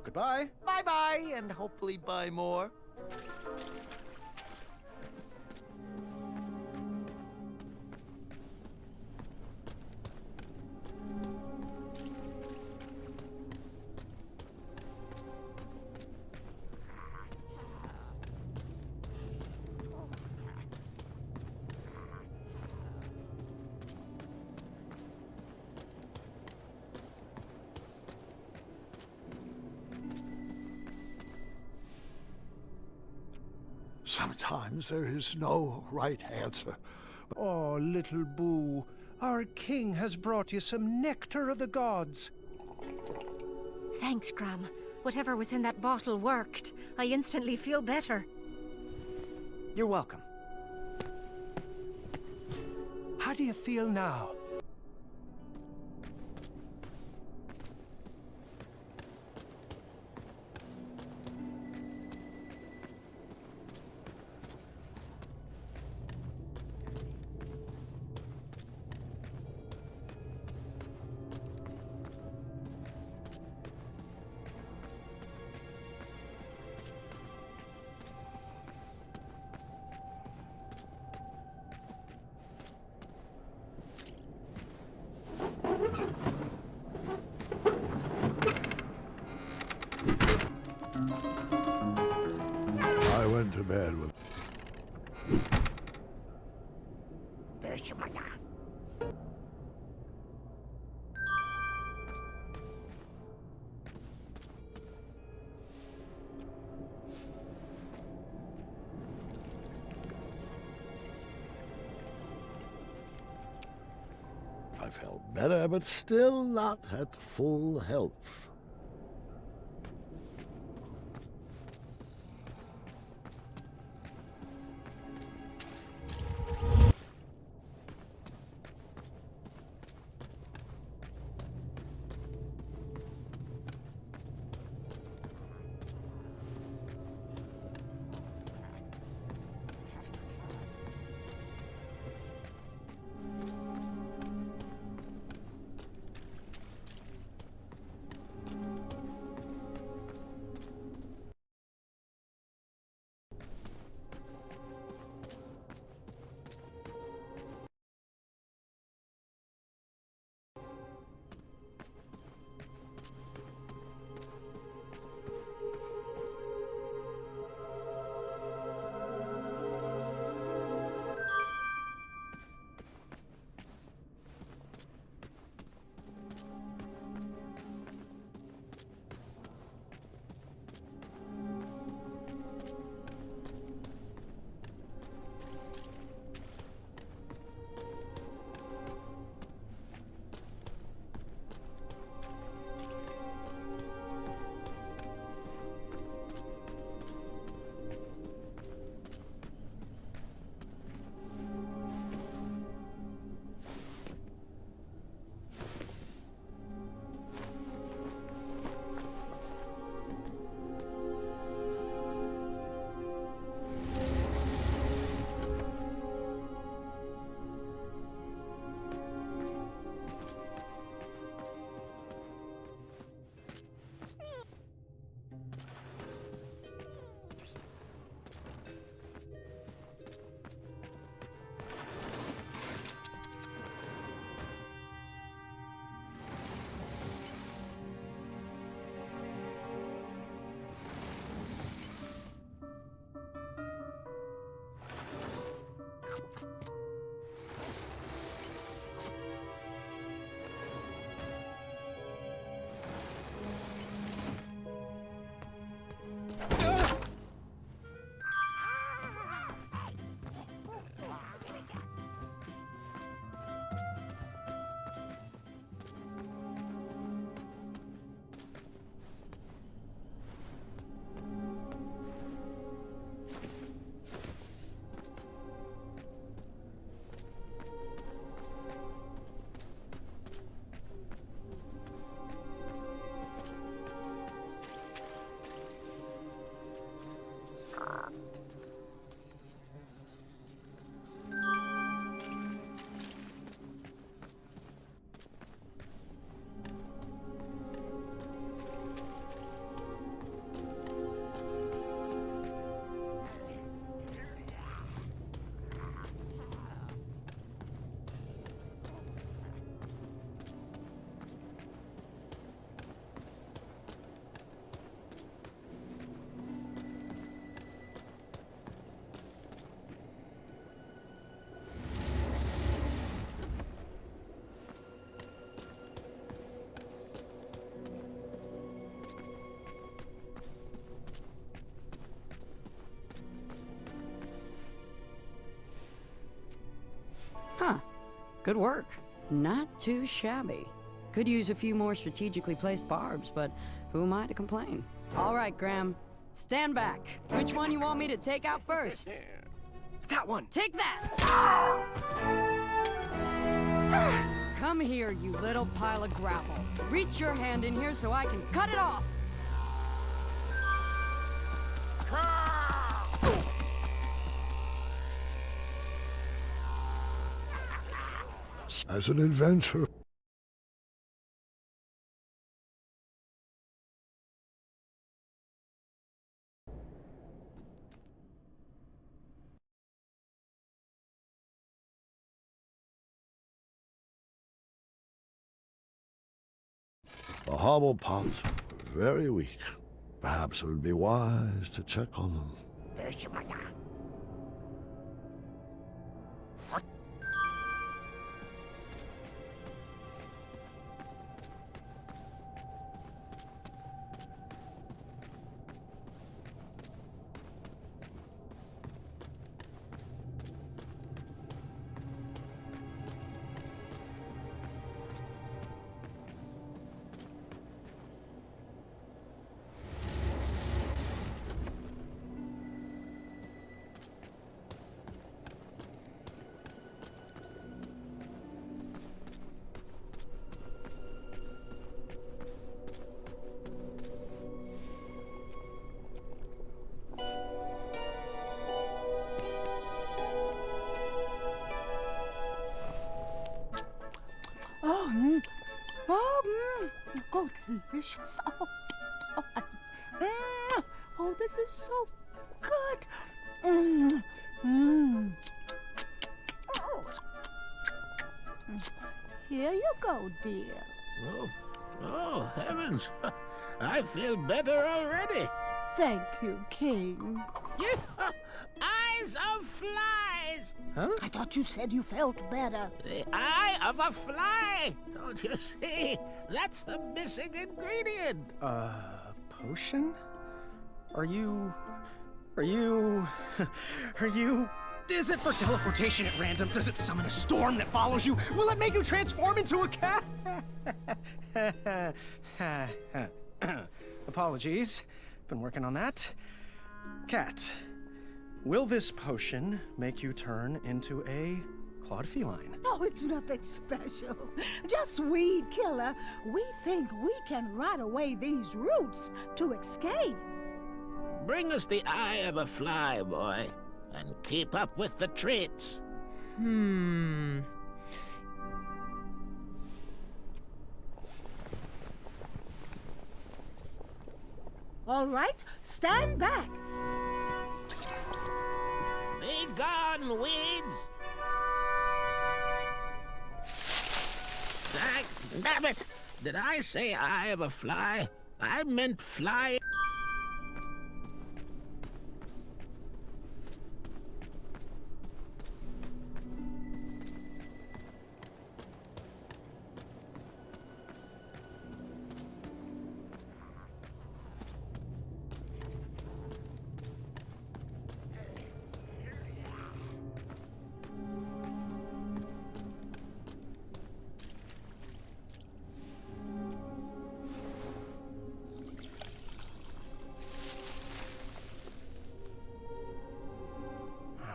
Goodbye. Bye-bye, and hopefully buy more. Sometimes there is no right answer. Oh, little Boo, our king has brought you some nectar of the gods. Thanks, Gram. Whatever was in that bottle worked. I instantly feel better. You're welcome. How do you feel now? I went to bed with... I felt better, but still not at full health. Huh. Good work. Not too shabby. Could use a few more strategically placed barbs, but who am I to complain? All right, Graham. Stand back. Which one you want me to take out first? That one! Take that! Come here, you little pile of gravel. Reach your hand in here so I can cut it off! As an adventurer, the Hobblepots were very weak. Perhaps it would be wise to check on them. Oh, delicious. Oh, this is so good. Here you go, dear. Oh, heavens. I feel better already. Thank you, King. Eyes of flies! Huh? I thought you said you felt better. The eye of a fly! Don't you see? That's the missing ingredient. Potion? Are you... Is it for teleportation at random? Does it summon a storm that follows you? Will it make you transform into a cat? Apologies. Been working on that. Cat, will this potion make you turn into a clawed feline? No, it's nothing special. Just weed killer. We think we can rot away these roots to escape. Bring us the eye of a fly, boy, and keep up with the treats. All right, stand back. Be gone, weeds! Damn it! Did I say eye of a fly? I meant fly.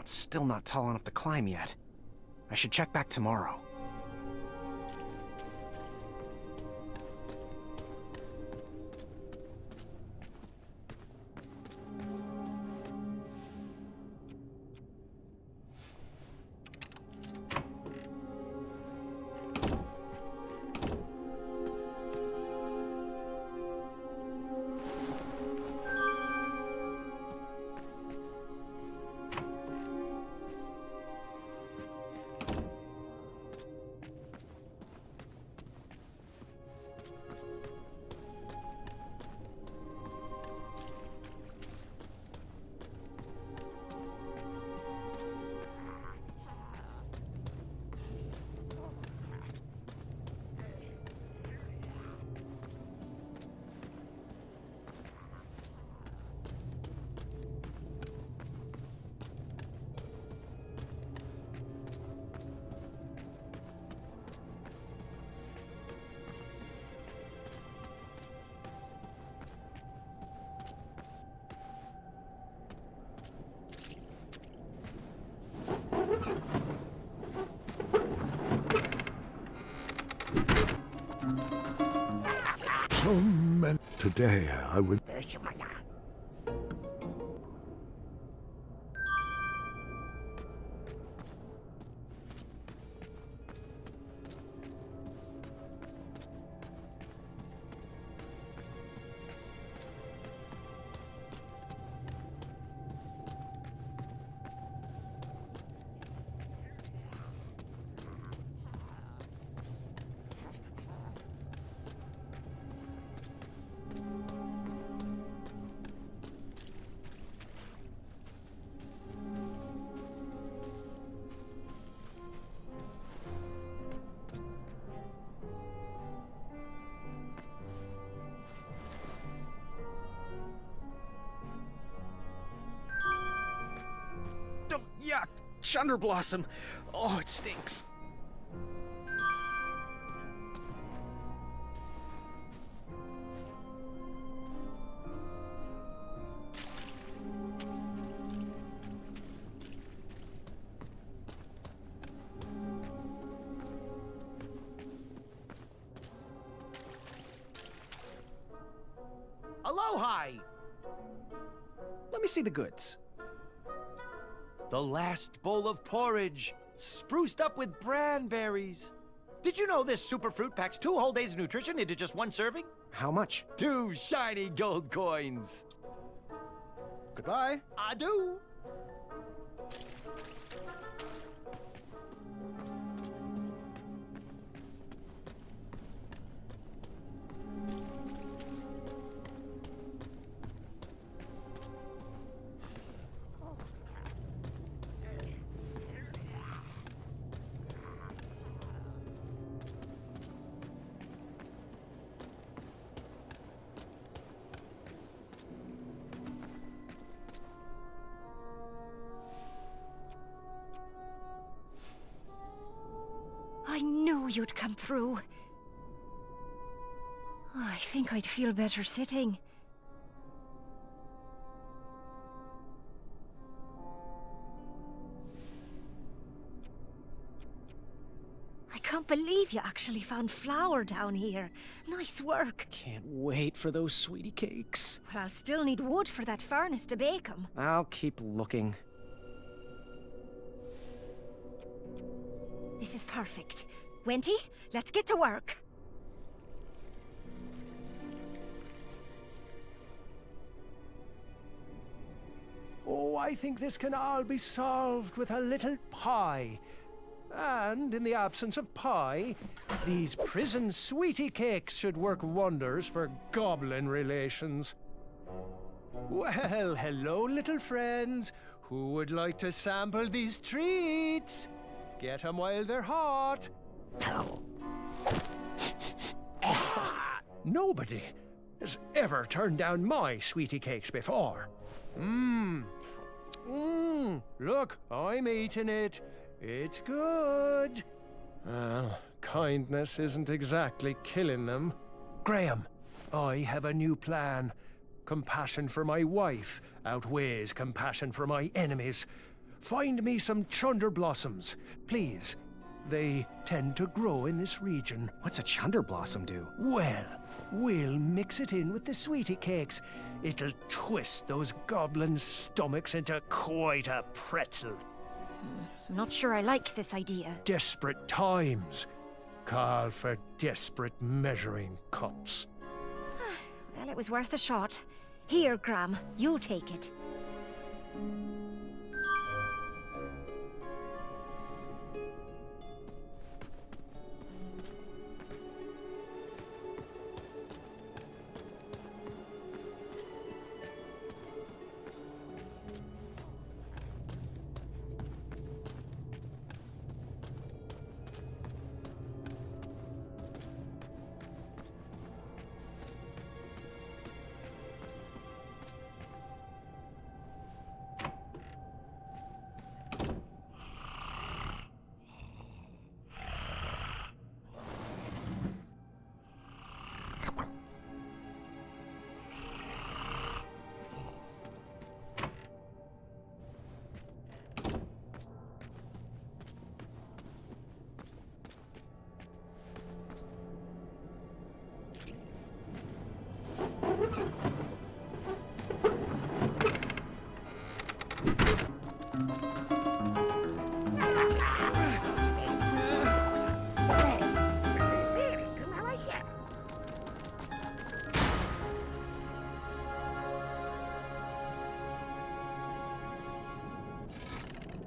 It's still not tall enough to climb yet. I should check back tomorrow. Today I would... Oh, yuck! Chunderblossom! Oh, it stinks. Aloha! Let me see the goods. The last bowl of porridge, spruced up with branberries. Did you know this super fruit packs 2 whole days of nutrition into just 1 serving? How much? 2 shiny gold coins. Goodbye. Adieu. I knew you'd come through. I think I'd feel better sitting. I can't believe you actually found flour down here. Nice work. Can't wait for those sweetie cakes. But I'll still need wood for that furnace to bake them. I'll keep looking. This is perfect. Wenty, let's get to work. Oh, I think this can all be solved with a little pie. And in the absence of pie, these prison sweetie cakes should work wonders for goblin relations. Well, hello, little friends. Who would like to sample these treats? Get 'em while they're hot. Nobody has ever turned down my sweetie cakes before. Look, I'm eating it. It's good. Well, kindness isn't exactly killing them. Graham, I have a new plan. Compassion for my wife outweighs compassion for my enemies. Find me some chunder blossoms, please. They tend to grow in this region. What's a chunder blossom do? Well, we'll mix it in with the sweetie cakes. It'll twist those goblins' stomachs into quite a pretzel. I'm not sure I like this idea. Desperate times call for desperate measuring cups. Well, it was worth a shot. Here, Graham, you'll take it.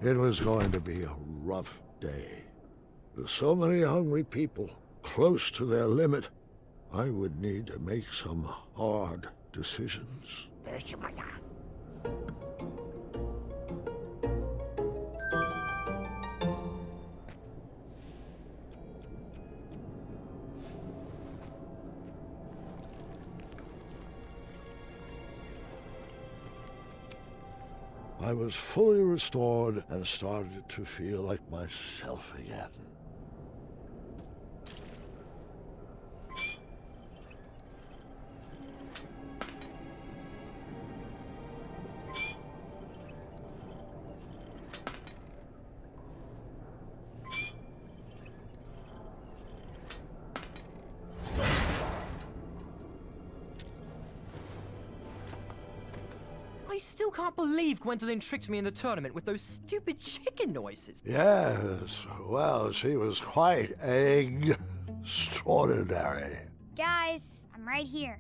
It was going to be a rough day. With so many hungry people close to their limit, I would need to make some hard decisions. I was fully restored and started to feel like myself again. I still can't believe Gwendolyn tricked me in the tournament with those stupid chicken noises. Yes, well, she was quite extraordinary. Guys, I'm right here.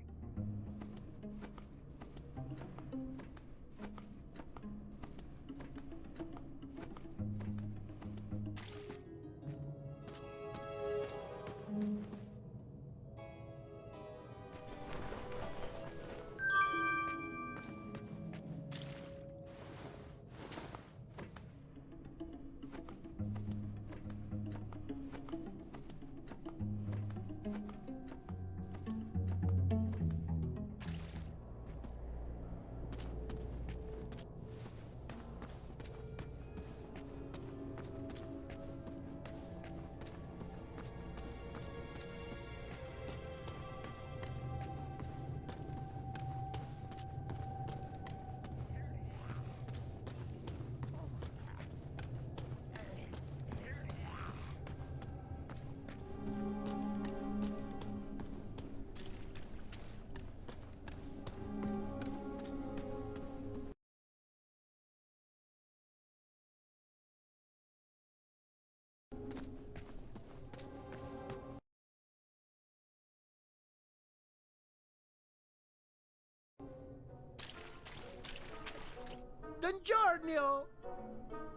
Buongiorno!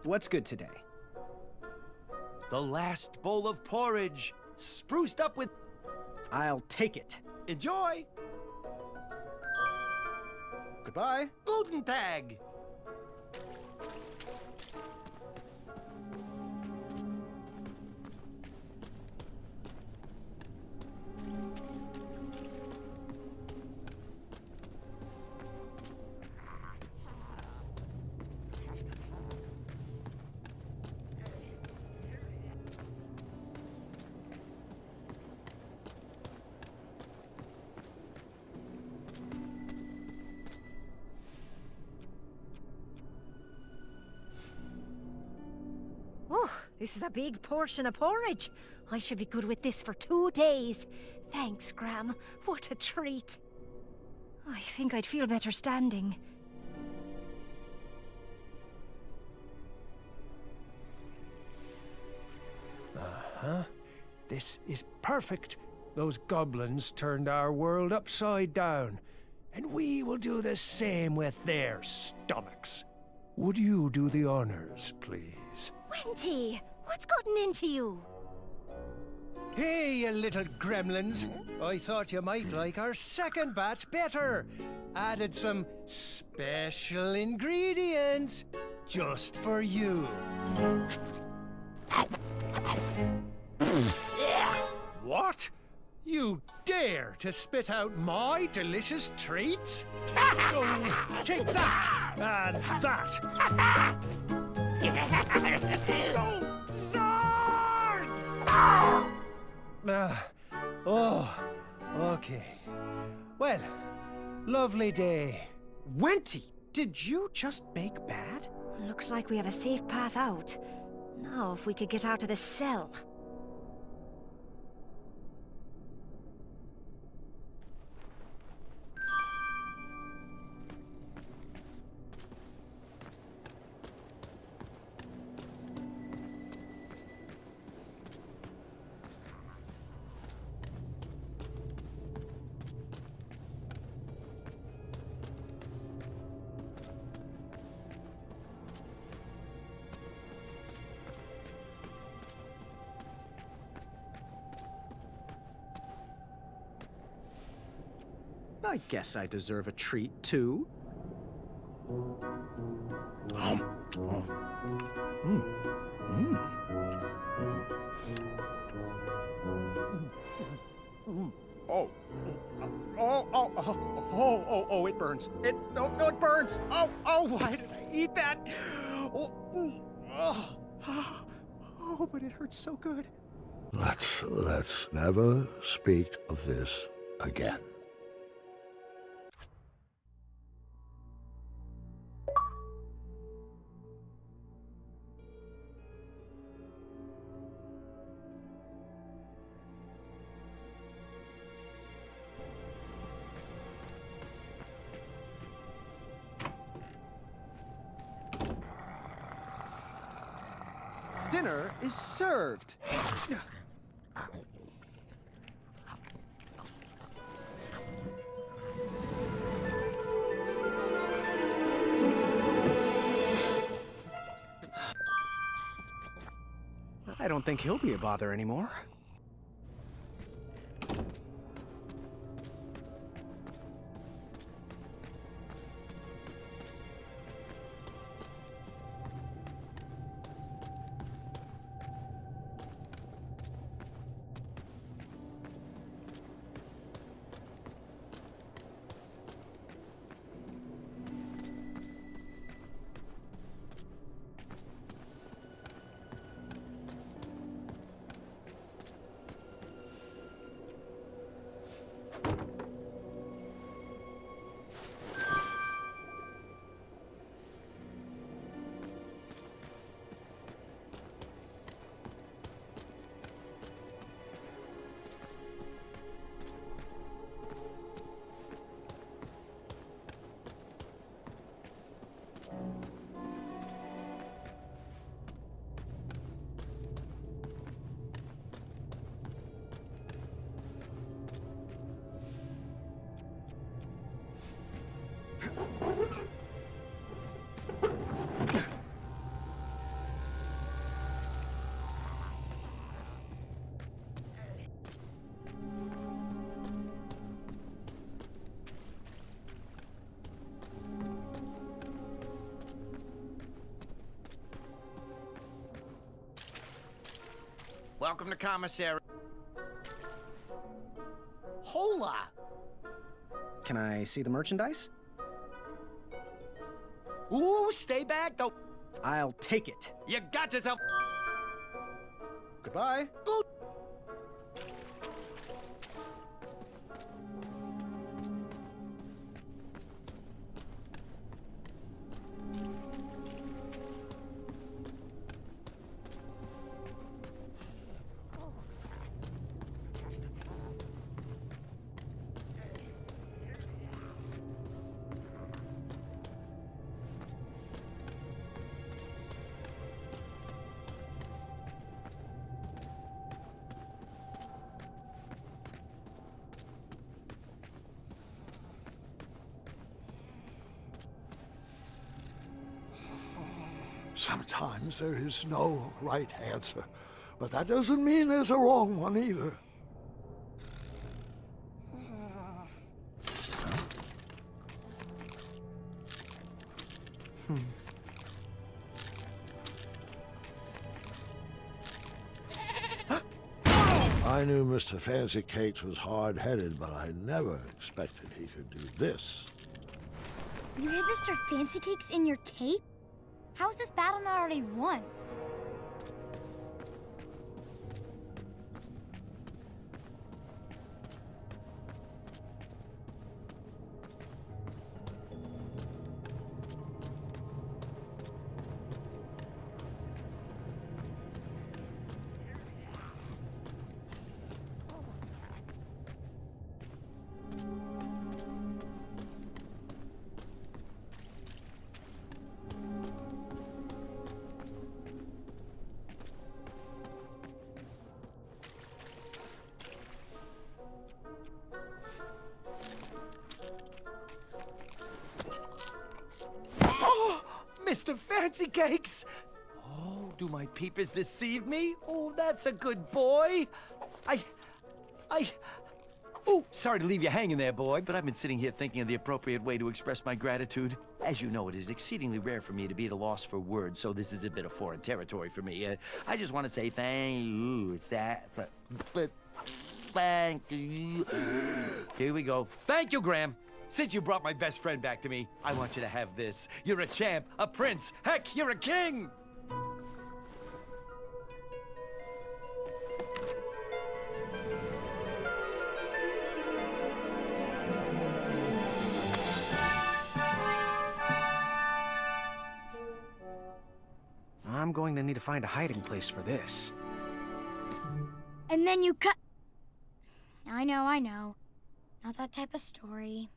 What's good today? The last bowl of porridge, spruced up with... I'll take it. Enjoy! Goodbye. Guten Tag! Oh, this is a big portion of porridge. I should be good with this for 2 days. Thanks, Graham. What a treat. I think I'd feel better standing. Uh-huh. This is perfect. Those goblins turned our world upside down, and we will do the same with their stomachs. Would you do the honors, please? Wenty, what's gotten into you? Hey, you little gremlins. I thought you might like our second batch better. Added some special ingredients just for you. What? You dare to spit out my delicious treats? Oh, take that and that. Oh, swords! Oh, okay. Well, lovely day. Wenty, did you just bake bad? Looks like we have a safe path out. Now, if we could get out of this cell. I guess I deserve a treat, too. Oh, it burns. It burns. Why did I eat that? But it hurts so good. Let's never speak of this again. Dinner is served. I don't think he'll be a bother anymore. Welcome to commissary. Hola! Can I see the merchandise? Ooh, stay back, though. I'll take it. You got yourself. Goodbye. Sometimes there is no right answer, but that doesn't mean there's a wrong one either. I knew Mr. Fancy Cakes was hard-headed, but I never expected he could do this. You hid Mr. Fancy Cakes in your cape? How's this battle not already won? Mr. Fancy Cakes! Oh, do my peepers deceive me? Oh, that's a good boy. Oh, sorry to leave you hanging there, boy, but I've been sitting here thinking of the appropriate way to express my gratitude. As you know, it is exceedingly rare for me to be at a loss for words, so this is a bit of foreign territory for me. I just want to say thank you. Thank you. Here we go. Thank you, Graham. Since you brought my best friend back to me, I want you to have this. You're a champ, a prince. Heck, you're a king! I'm going to need to find a hiding place for this. And then you cut... I know. Not that type of story.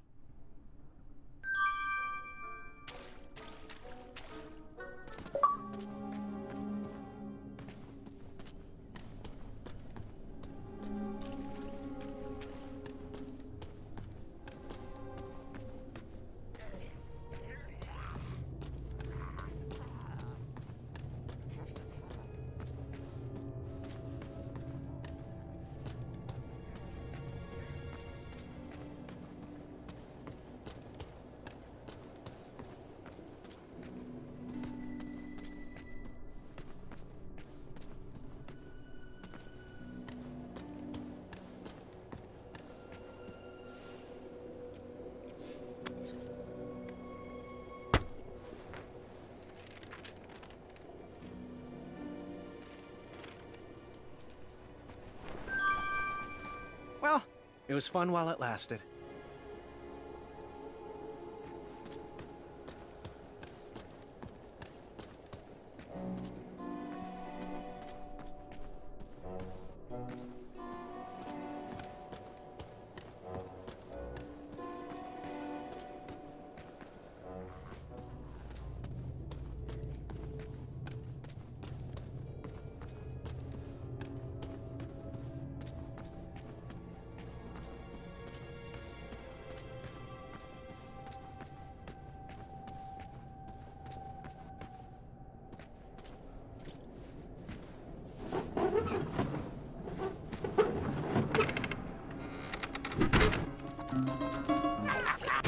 Well, it was fun while it lasted.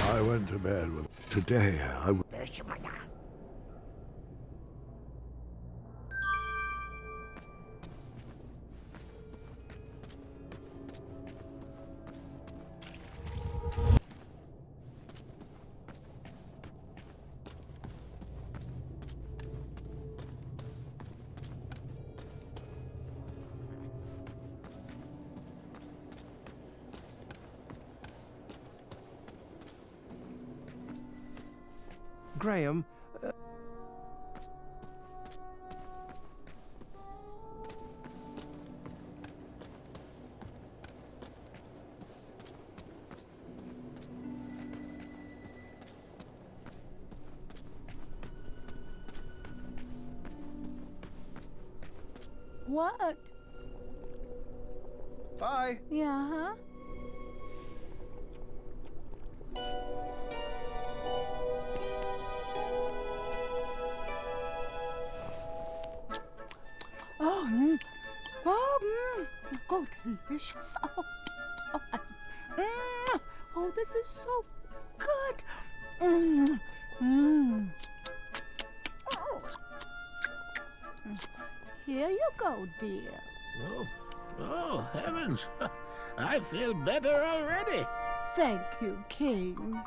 I went to bed with... Today, I... Graham, What? Bye. Yeah, huh? Oh, oh, delicious. Oh, this is so good. Here you go, dear. Oh, heavens. I feel better already. Thank you, King.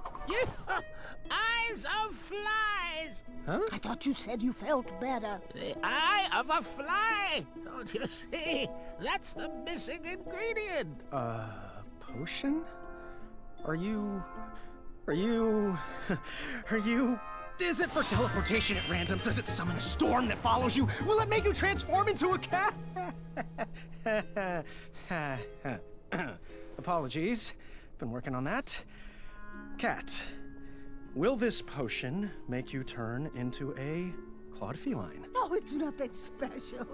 Eyes of flies! Huh? I thought you said you felt better. The eye of a fly! Don't you see? That's the missing ingredient. Potion? Are you... Is it for teleportation at random? Does it summon a storm that follows you? Will it make you transform into a cat? Apologies. Been working on that. Cat, will this potion make you turn into a clawed feline? No, it's nothing special.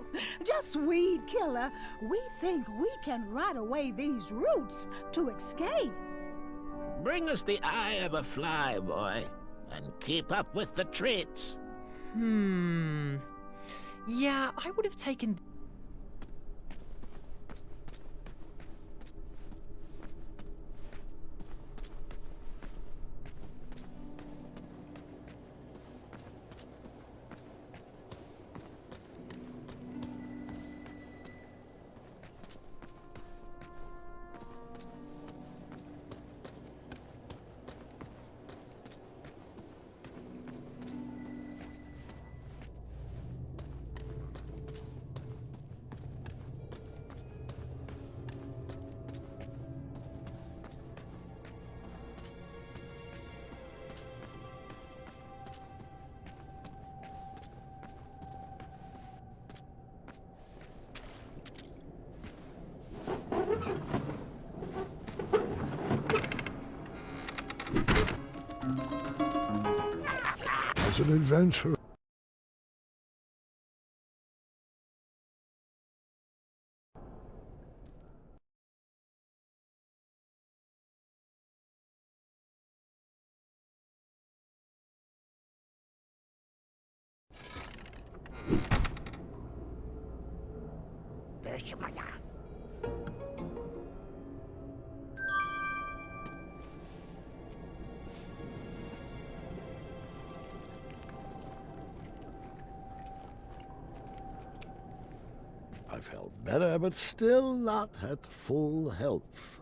Just weed killer. We think we can rot away these roots to escape. Bring us the eye of a fly, boy, and keep up with the treats. Yeah, I would have taken... As an adventurer, I felt better, but still not at full health.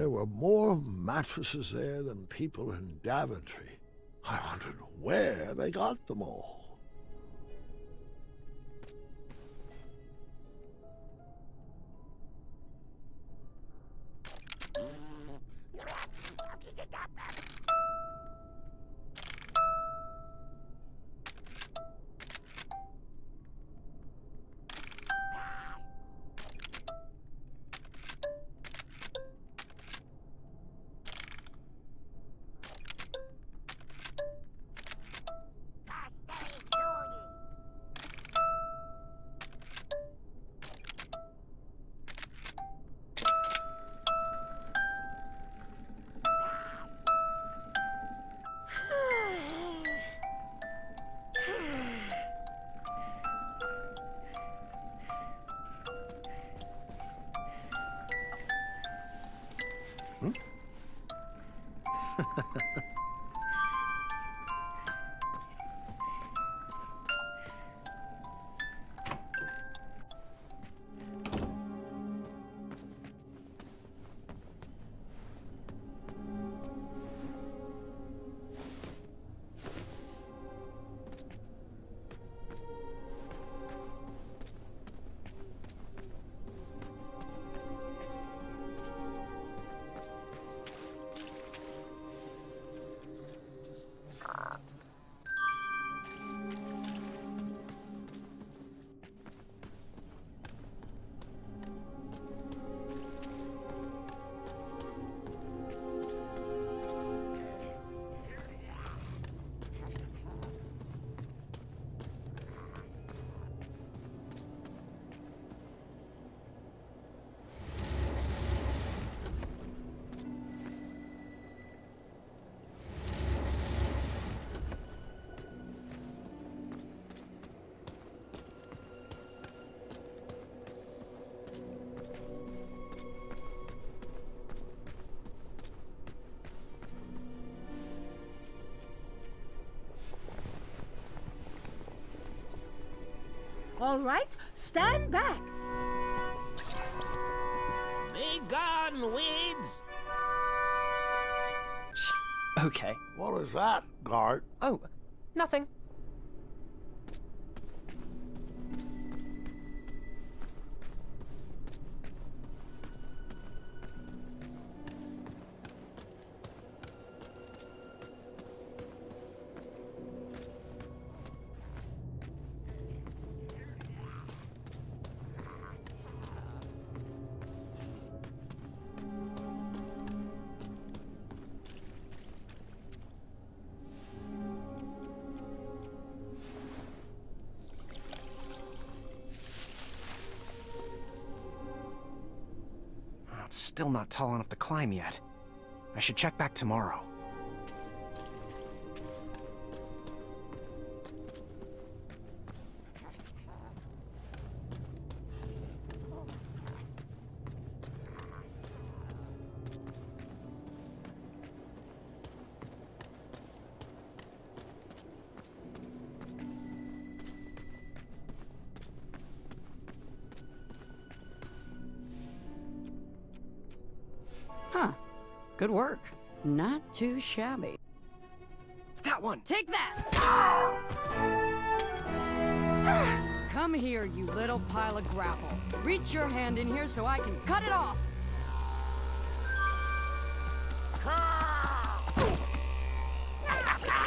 There were more mattresses there than people in Daventry. I wondered where they got them all. All right, stand back. Be gone, weeds! Okay. What was that, Gart? Oh, nothing. It's still not tall enough to climb yet. I should check back tomorrow. Huh. Good work. Not too shabby. That one! Take that! Come here, you little pile of gravel. Reach your hand in here so I can cut it off!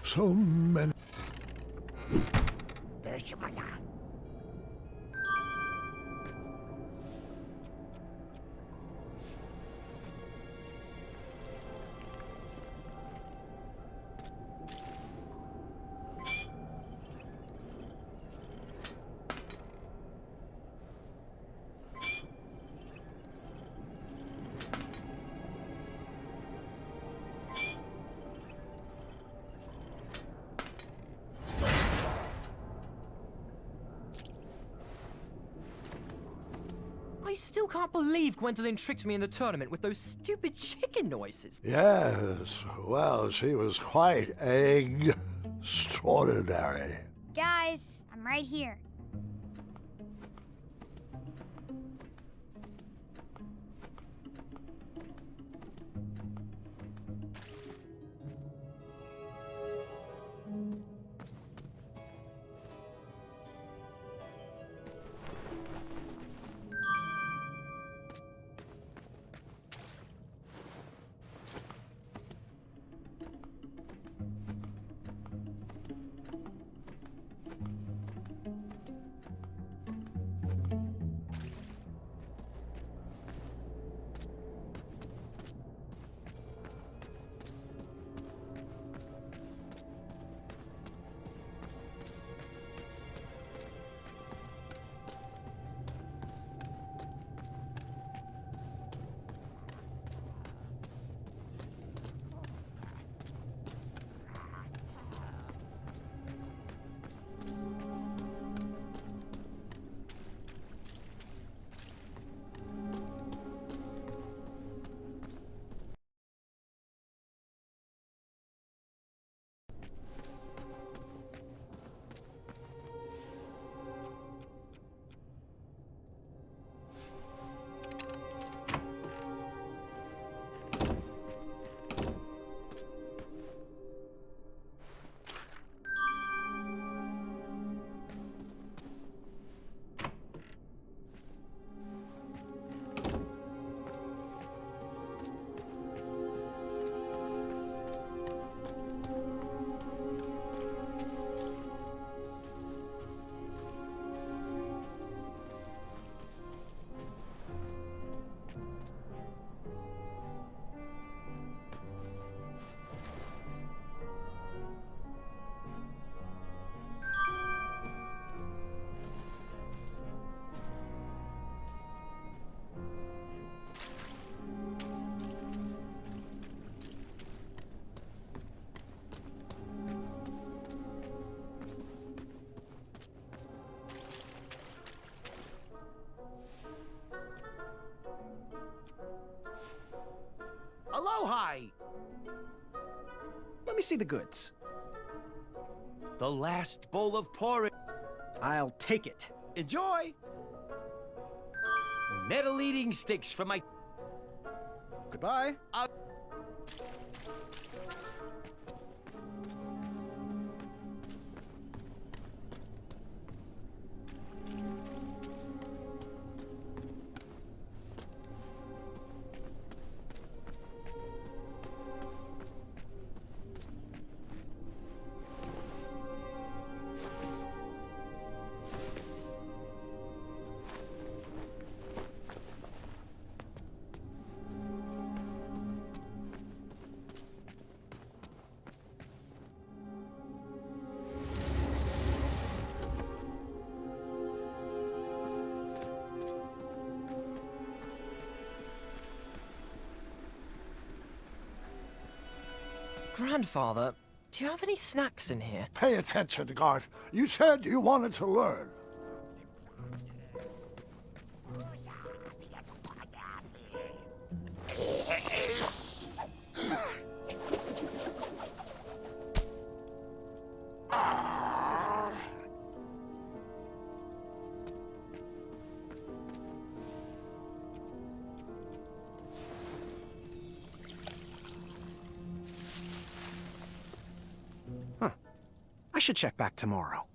So many. I still can't believe Gwendolyn tricked me in the tournament with those stupid chicken noises. Yes, well, she was quite extraordinary. Guys, I'm right here. Aloha! Let me see the goods. The last bowl of porridge. I'll take it. Enjoy! Metal eating sticks from my... Goodbye. Grandfather, do you have any snacks in here? Pay attention, Gart. You said you wanted to learn. I should check back tomorrow.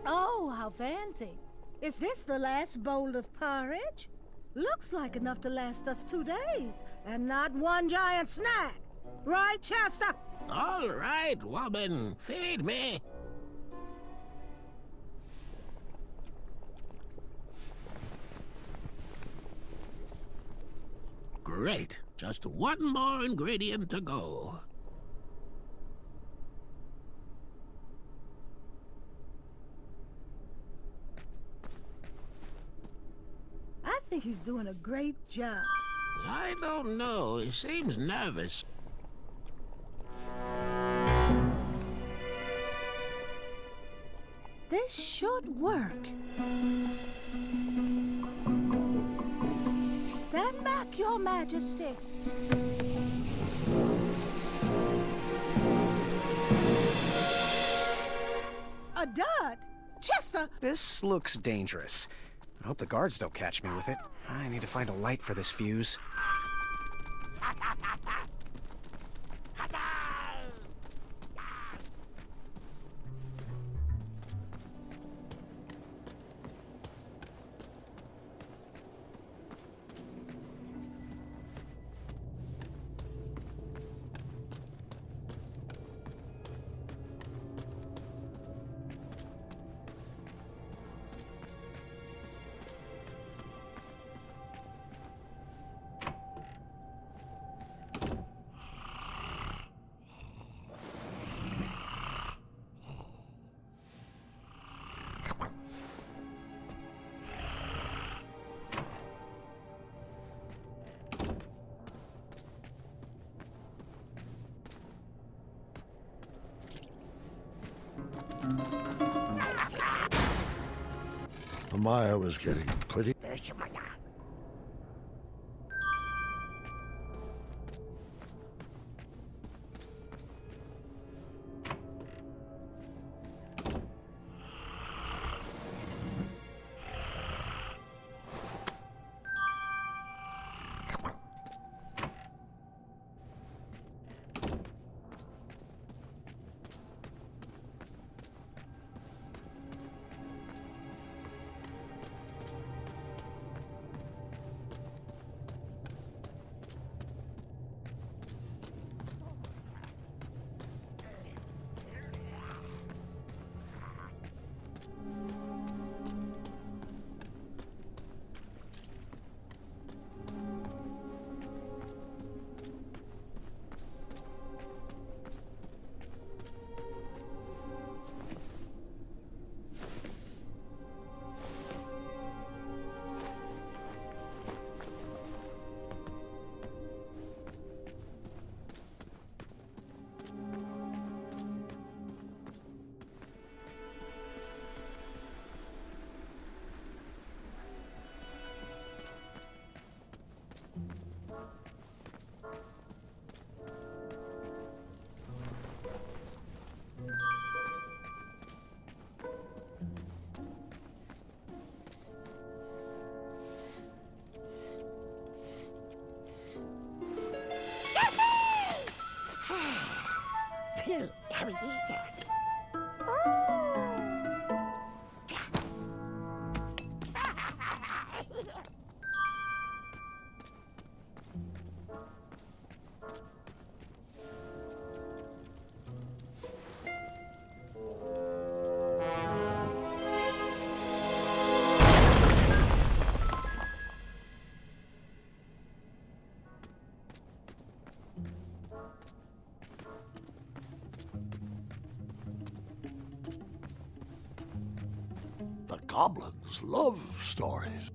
Oh, how fancy. Is this the last bowl of porridge? Looks like enough to last us 2 days, and not one giant snack. Right, Chester? All right, woman, feed me. Great. Just one more ingredient to go. I think he's doing a great job. I don't know. He seems nervous. This should work. Stand back, Your Majesty. A dud? Chester! This looks dangerous. I hope the guards don't catch me with it. I need to find a light for this fuse. Maya was getting pretty... The goblins love stories.